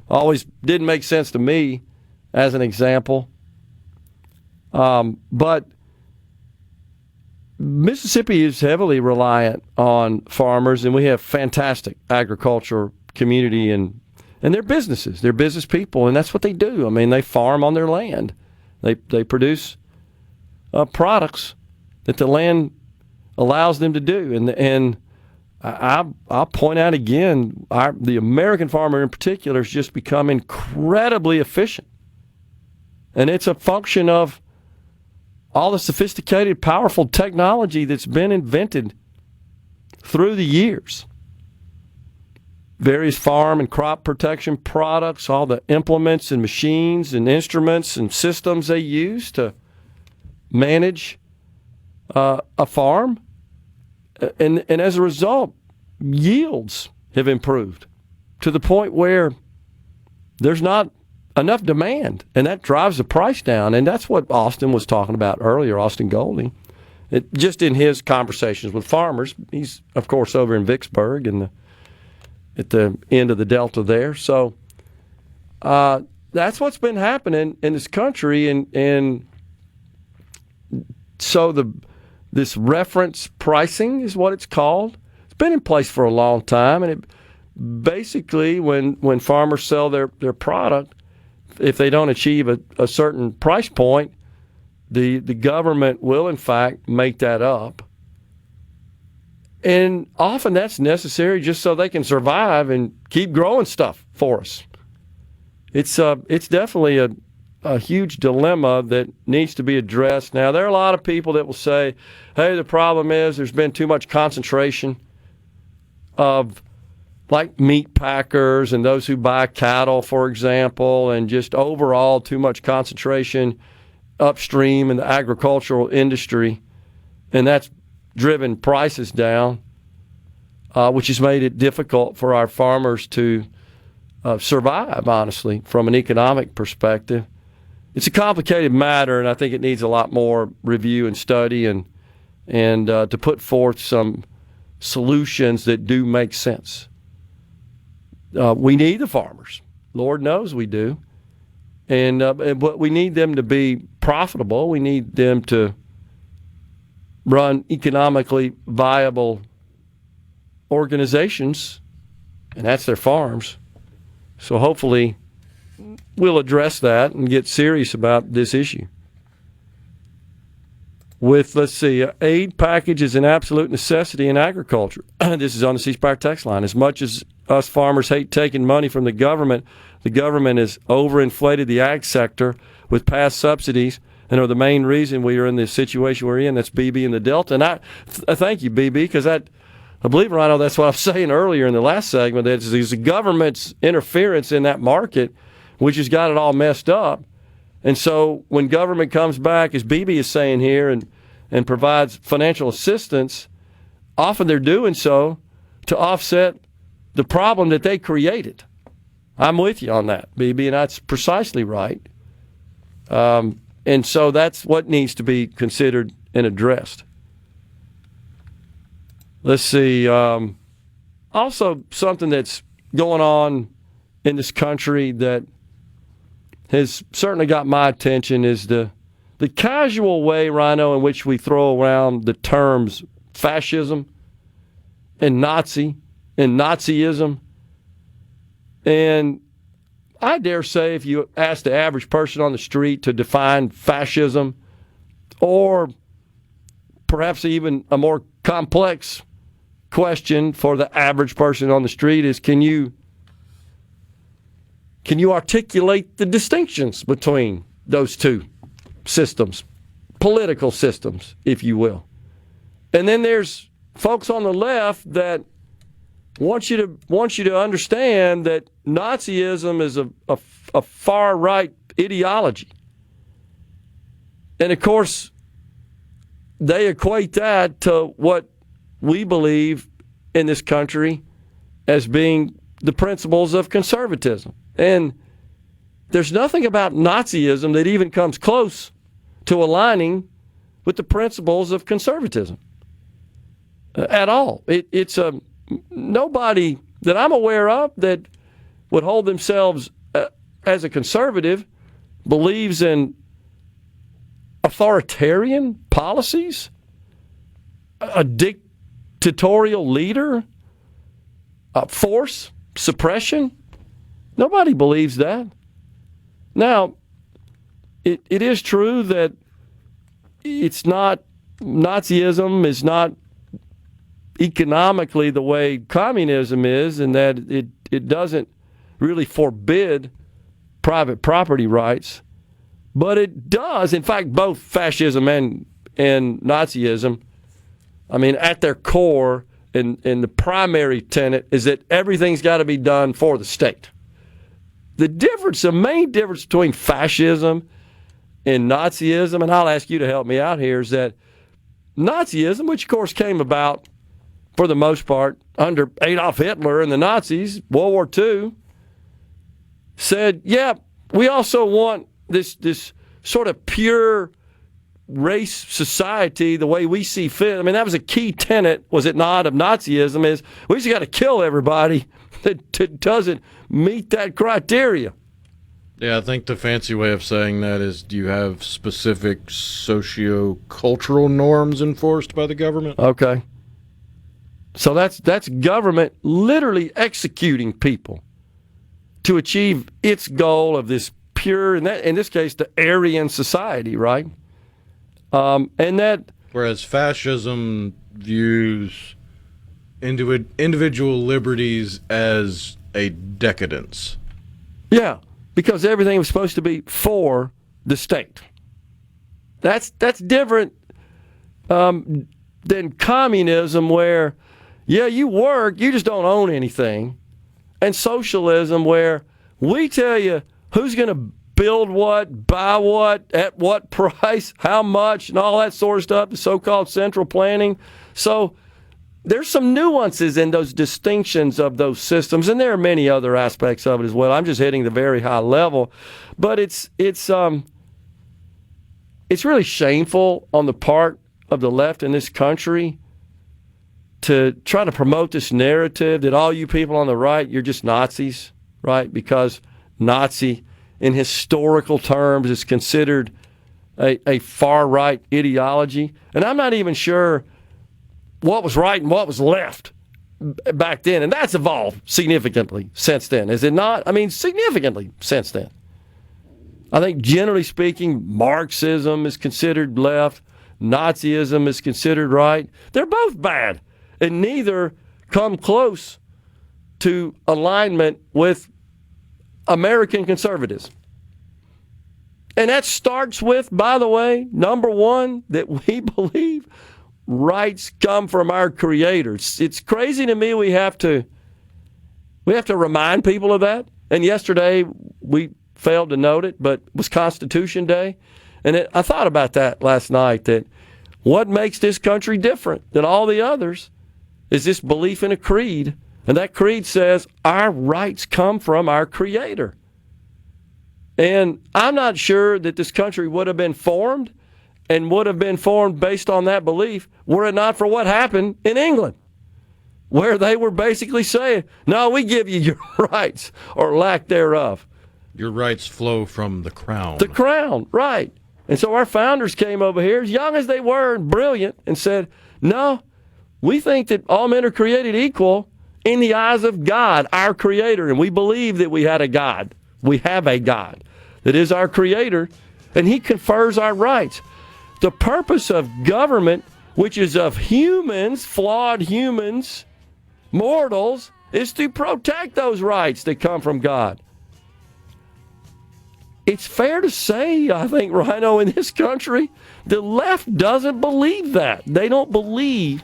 Always didn't make sense to me as an example. But Mississippi is heavily reliant on farmers, and we have fantastic agriculture community and And they're businesses. They're business people, and that's what they do. I mean, they farm on their land. They produce products that the land allows them to do. And I'll point out again, the American farmer in particular has just become incredibly efficient. And it's a function of all the sophisticated, powerful technology that's been invented through the years. Various farm and crop protection products, all the implements and machines and instruments and systems they use to manage a farm. And as a result, yields have improved to the point where there's not enough demand, and that drives the price down. And that's what Austin was talking about earlier, Austin Golding. Just in his conversations with farmers, he's, of course, over in Vicksburg and at the end of the Delta there. So that's what's been happening in this country. And so this reference pricing is what it's called. It's been in place for a long time, and it basically, when farmers sell their product, if they don't achieve a certain price point, the government will, in fact, make that up. And often that's necessary just so they can survive and keep growing stuff for us. It's definitely a huge dilemma that needs to be addressed. Now, there are a lot of people that will say, hey, the problem is there's been too much concentration of like meat packers and those who buy cattle, for example, and just overall too much concentration upstream in the agricultural industry. And that's driven prices down, which has made it difficult for our farmers to survive, honestly, from an economic perspective. It's a complicated matter, and I think it needs a lot more review and study and to put forth some solutions that do make sense. We need the farmers. Lord knows we do. But we need them to be profitable. We need them to run economically viable organizations, and that's their farms. So hopefully we'll address that and get serious about this issue. With, aid package is an absolute necessity in agriculture. This is on the C Spire text line. As much as us farmers hate taking money from the government has overinflated the ag sector with past subsidies and are the main reason we are in the situation we're in. That's BB in the Delta. And I thank you, BB, because I believe, Rhino, that's what I was saying earlier in the last segment, that it's the government's interference in that market which has got it all messed up. And so when government comes back, as BB is saying here, and provides financial assistance, often they're doing so to offset the problem that they created. I'm with you on that, BB, and that's precisely right. And so that's what needs to be considered and addressed. Let's see. Also, something that's going on in this country that has certainly got my attention is the casual way, Rhino, in which we throw around the terms fascism and Nazi and Nazism. And I dare say if you ask the average person on the street to define fascism, or perhaps even a more complex question for the average person on the street is, can you articulate the distinctions between those two systems, political systems, if you will? And then there's folks on the left that want you to understand that Nazism is a far right ideology. And of course, they equate that to what we believe in this country as being the principles of conservatism. And there's nothing about Nazism that even comes close to aligning with the principles of conservatism at all. It's nobody that I'm aware of that would hold themselves as a conservative believes in authoritarian policies, a dictatorial leader, force, suppression. Nobody believes that. Now, it is true that it's not, Nazism is not economically the way communism is, and that it doesn't really forbid private property rights. But it does, in fact, both fascism and Nazism, I mean, at their core, and the primary tenet is that everything's got to be done for the state. The main difference between fascism and Nazism, and I'll ask you to help me out here, is that Nazism, which of course came about for the most part under Adolf Hitler and the Nazis, World War II, said, yeah, we also want this sort of pure race society the way we see fit. I mean, that was a key tenet, was it not, of Nazism, is we just got to kill everybody that doesn't meet that criteria. Yeah, I think the fancy way of saying that is, do you have specific socio-cultural norms enforced by the government? Okay. So that's government literally executing people to achieve its goal of this pure, in this case, the Aryan society, right? And that, whereas fascism views individual liberties as a decadence. Yeah, because everything was supposed to be for the state. That's different than communism, where, yeah, you work, you just don't own anything, and socialism, where we tell you who's going to build what, buy what, at what price, how much, and all that sort of stuff, the so-called central planning. So there's some nuances in those distinctions of those systems, and there are many other aspects of it as well. I'm just hitting the very high level. But it's really shameful on the part of the left in this country to try to promote this narrative that all you people on the right, you're just Nazis, right? Because Nazi, in historical terms, is considered a far-right ideology. And I'm not even sure what was right and what was left back then. And that's evolved significantly since then, is it not? I mean, significantly since then. I think, generally speaking, Marxism is considered left. Nazism is considered right. They're both bad, and neither come close to alignment with American conservatism. And that starts with, by the way, number one, that we believe rights come from our creators. It's crazy to me we have to remind people of that. And yesterday we failed to note it, but it was Constitution Day. And I thought about that last night, that what makes this country different than all the others is this belief in a creed. And that creed says our rights come from our Creator. And I'm not sure that this country would have been formed and would have been formed based on that belief were it not for what happened in England, where they were basically saying, no, we give you your rights, or lack thereof. Your rights flow from the crown. The crown, right. And so our founders came over here, as young as they were and brilliant, and said, no, we think that all men are created equal in the eyes of God, our Creator. And we believe that we had a God. We have a God that is our Creator, and He confers our rights. The purpose of government, which is of humans, flawed humans, mortals, is to protect those rights that come from God. It's fair to say, I think, Rhino, in this country, the left doesn't believe that. They don't believe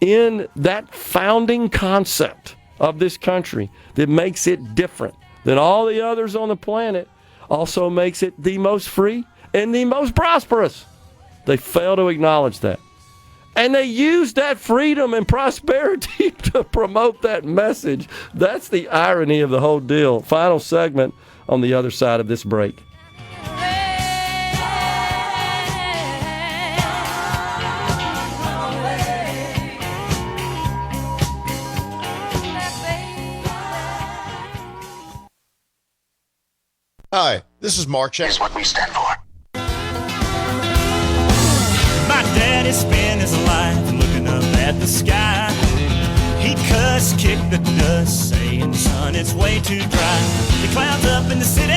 in that founding concept of this country that makes it different than all the others on the planet, also makes it the most free and the most prosperous. They fail to acknowledge that. And they use that freedom and prosperity to promote that message. That's the irony of the whole deal. Final segment on the other side of this break. Hi, this is Mark. Here's what we stand for. My daddy spent his life looking up at the sky. He'd Just kick the dust, saying, son, it's way too dry. The clouds up in the city,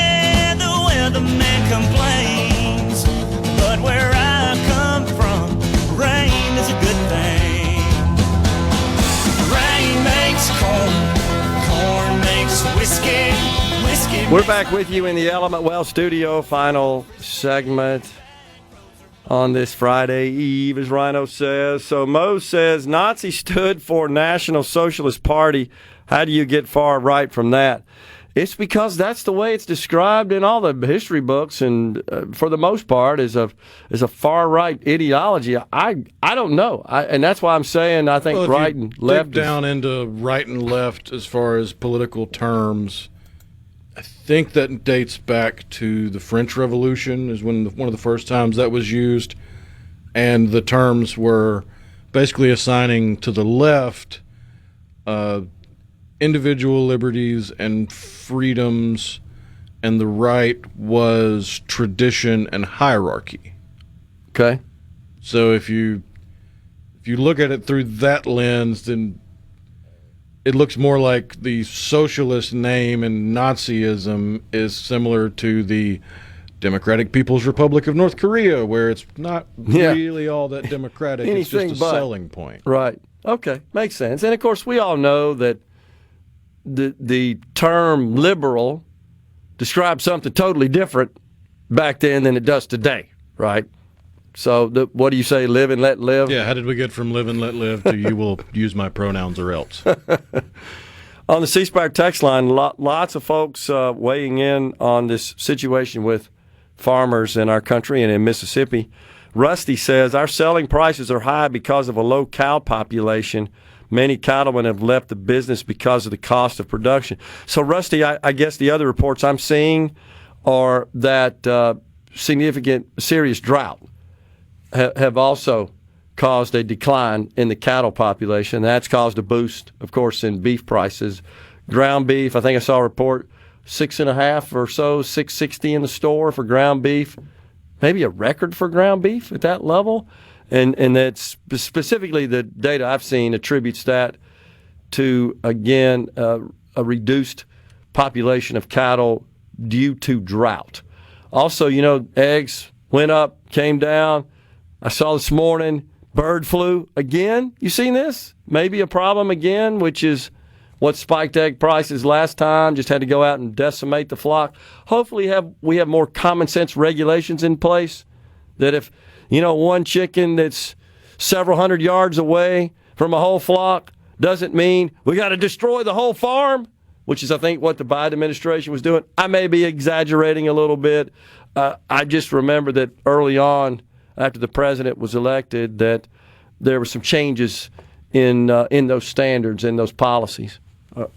the weatherman complains. But where I come from, rain is a good thing. Rain makes corn, corn makes whiskey, whiskey. We're back with you in the Element Well studio, final segment on this Friday Eve, as Rhino says. So Mo says, Nazi stood for National Socialist Party. How do you get far right from that? It's because that's the way it's described in all the history books, and for the most part is a far right ideology. I don't know, and that's why I'm saying I think right and left. Dig down into right and left as far as political terms. I think that dates back to the French Revolution is when one of the first times that was used, and the terms were basically assigning to the left individual liberties and freedoms, and the right was tradition and hierarchy. Okay. So if you look at it through that lens, then it looks more like the socialist name and Nazism is similar to the Democratic People's Republic of North Korea, where it's not really all that democratic. It's just a selling point. Right. Okay. Makes sense. And, of course, we all know that the term liberal describes something totally different back then than it does today, right? So what do you say, live and let live? Yeah, how did we get from live and let live to you will use my pronouns or else? On the C Spire text line, lots of folks weighing in on this situation with farmers in our country and in Mississippi. Rusty says, our selling prices are high because of a low cow population. Many cattlemen have left the business because of the cost of production. So, Rusty, I guess the other reports I'm seeing are that significant, serious drought have also caused a decline in the cattle population. That's caused a boost, of course, in beef prices. Ground beef, I think I saw a report, $6.50 or so, $6.60 in the store for ground beef. Maybe a record for ground beef at that level. And that's specifically the data I've seen attributes that to, again, a reduced population of cattle due to drought. Also, eggs went up, came down. I saw this morning bird flu again. You seen this? Maybe a problem again, which is what spiked egg prices last time. Just had to go out and decimate the flock. Hopefully we have more common sense regulations in place that if, one chicken that's several hundred yards away from a whole flock doesn't mean we got to destroy the whole farm, which is, I think, what the Biden administration was doing. I may be exaggerating a little bit. I just remember that early on, after the president was elected, that there were some changes in those standards and those policies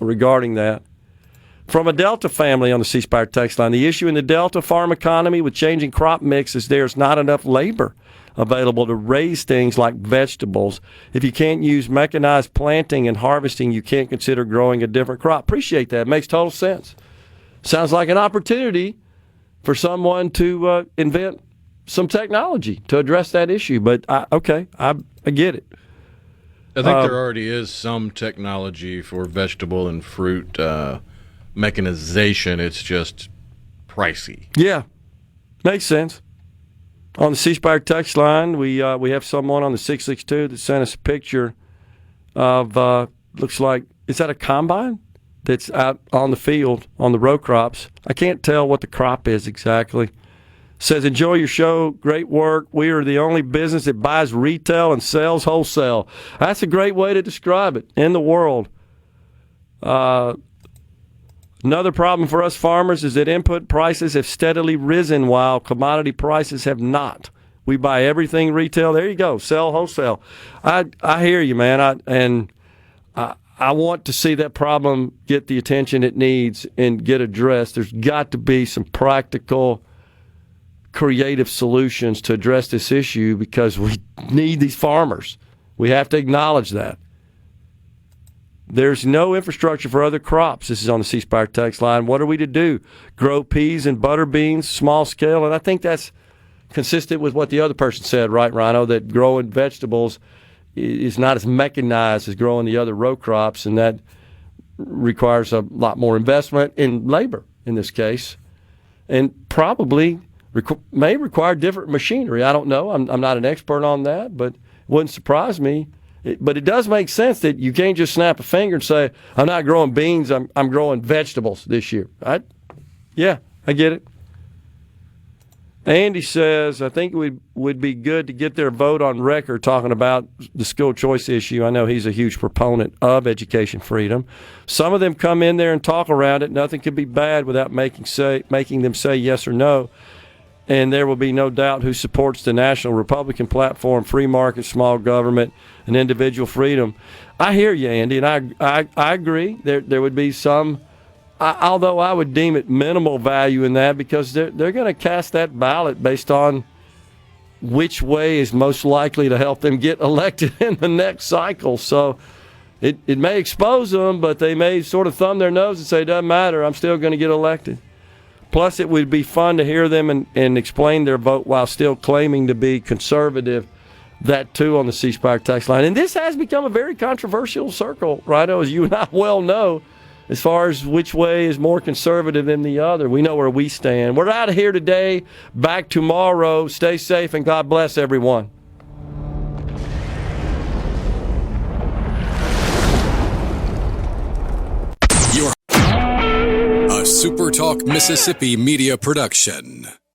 regarding that. From a Delta family on the C Spire text line, the issue in the Delta farm economy with changing crop mix is there's not enough labor available to raise things like vegetables. If you can't use mechanized planting and harvesting, you can't consider growing a different crop. Appreciate that. It makes total sense. Sounds like an opportunity for someone to invent some technology to address that issue. But, I get it. I think there already is some technology for vegetable and fruit mechanization. It's just pricey. Yeah, makes sense. On the C Spire text line, we have someone on the 662 that sent us a picture of looks like, is that a combine that's out on the field on the row crops? I can't tell what the crop is exactly. Says, enjoy your show, great work. We are the only business that buys retail and sells wholesale. That's a great way to describe it in the world. Another problem for us farmers is that input prices have steadily risen while commodity prices have not. We buy everything retail. There you go, sell wholesale. I hear you, man. I want to see that problem get the attention it needs and get addressed. There's got to be some practical, creative solutions to address this issue because we need these farmers. We have to acknowledge that. There's no infrastructure for other crops. This is on the C Spire text line. What are we to do? Grow peas and butter beans, small scale? And I think that's consistent with what the other person said, right, Rhino, that growing vegetables is not as mechanized as growing the other row crops, and that requires a lot more investment in labor in this case, and probably may require different machinery. I don't know. I'm not an expert on that, but it wouldn't surprise me. But it does make sense that you can't just snap a finger and say, I'm not growing beans, I'm growing vegetables this year. Yeah, I get it. Andy says, I think it would be good to get their vote on record talking about the school choice issue. I know he's a huge proponent of education freedom. Some of them come in there and talk around it. Nothing could be bad without making them say yes or no. And there will be no doubt who supports the National Republican platform, free market, small government, and individual freedom. I hear you, Andy, and I agree. There would be some, although I would deem it minimal value in that, because they're going to cast that ballot based on which way is most likely to help them get elected in the next cycle. So it may expose them, but they may sort of thumb their nose and say, doesn't matter, I'm still going to get elected. Plus, it would be fun to hear them and explain their vote while still claiming to be conservative. That, too, on the C Spire text line. And this has become a very controversial circle, Rhino, as you and I well know, as far as which way is more conservative than the other. We know where we stand. We're out of here today. Back tomorrow. Stay safe, and God bless everyone. A SuperTalk Mississippi media production.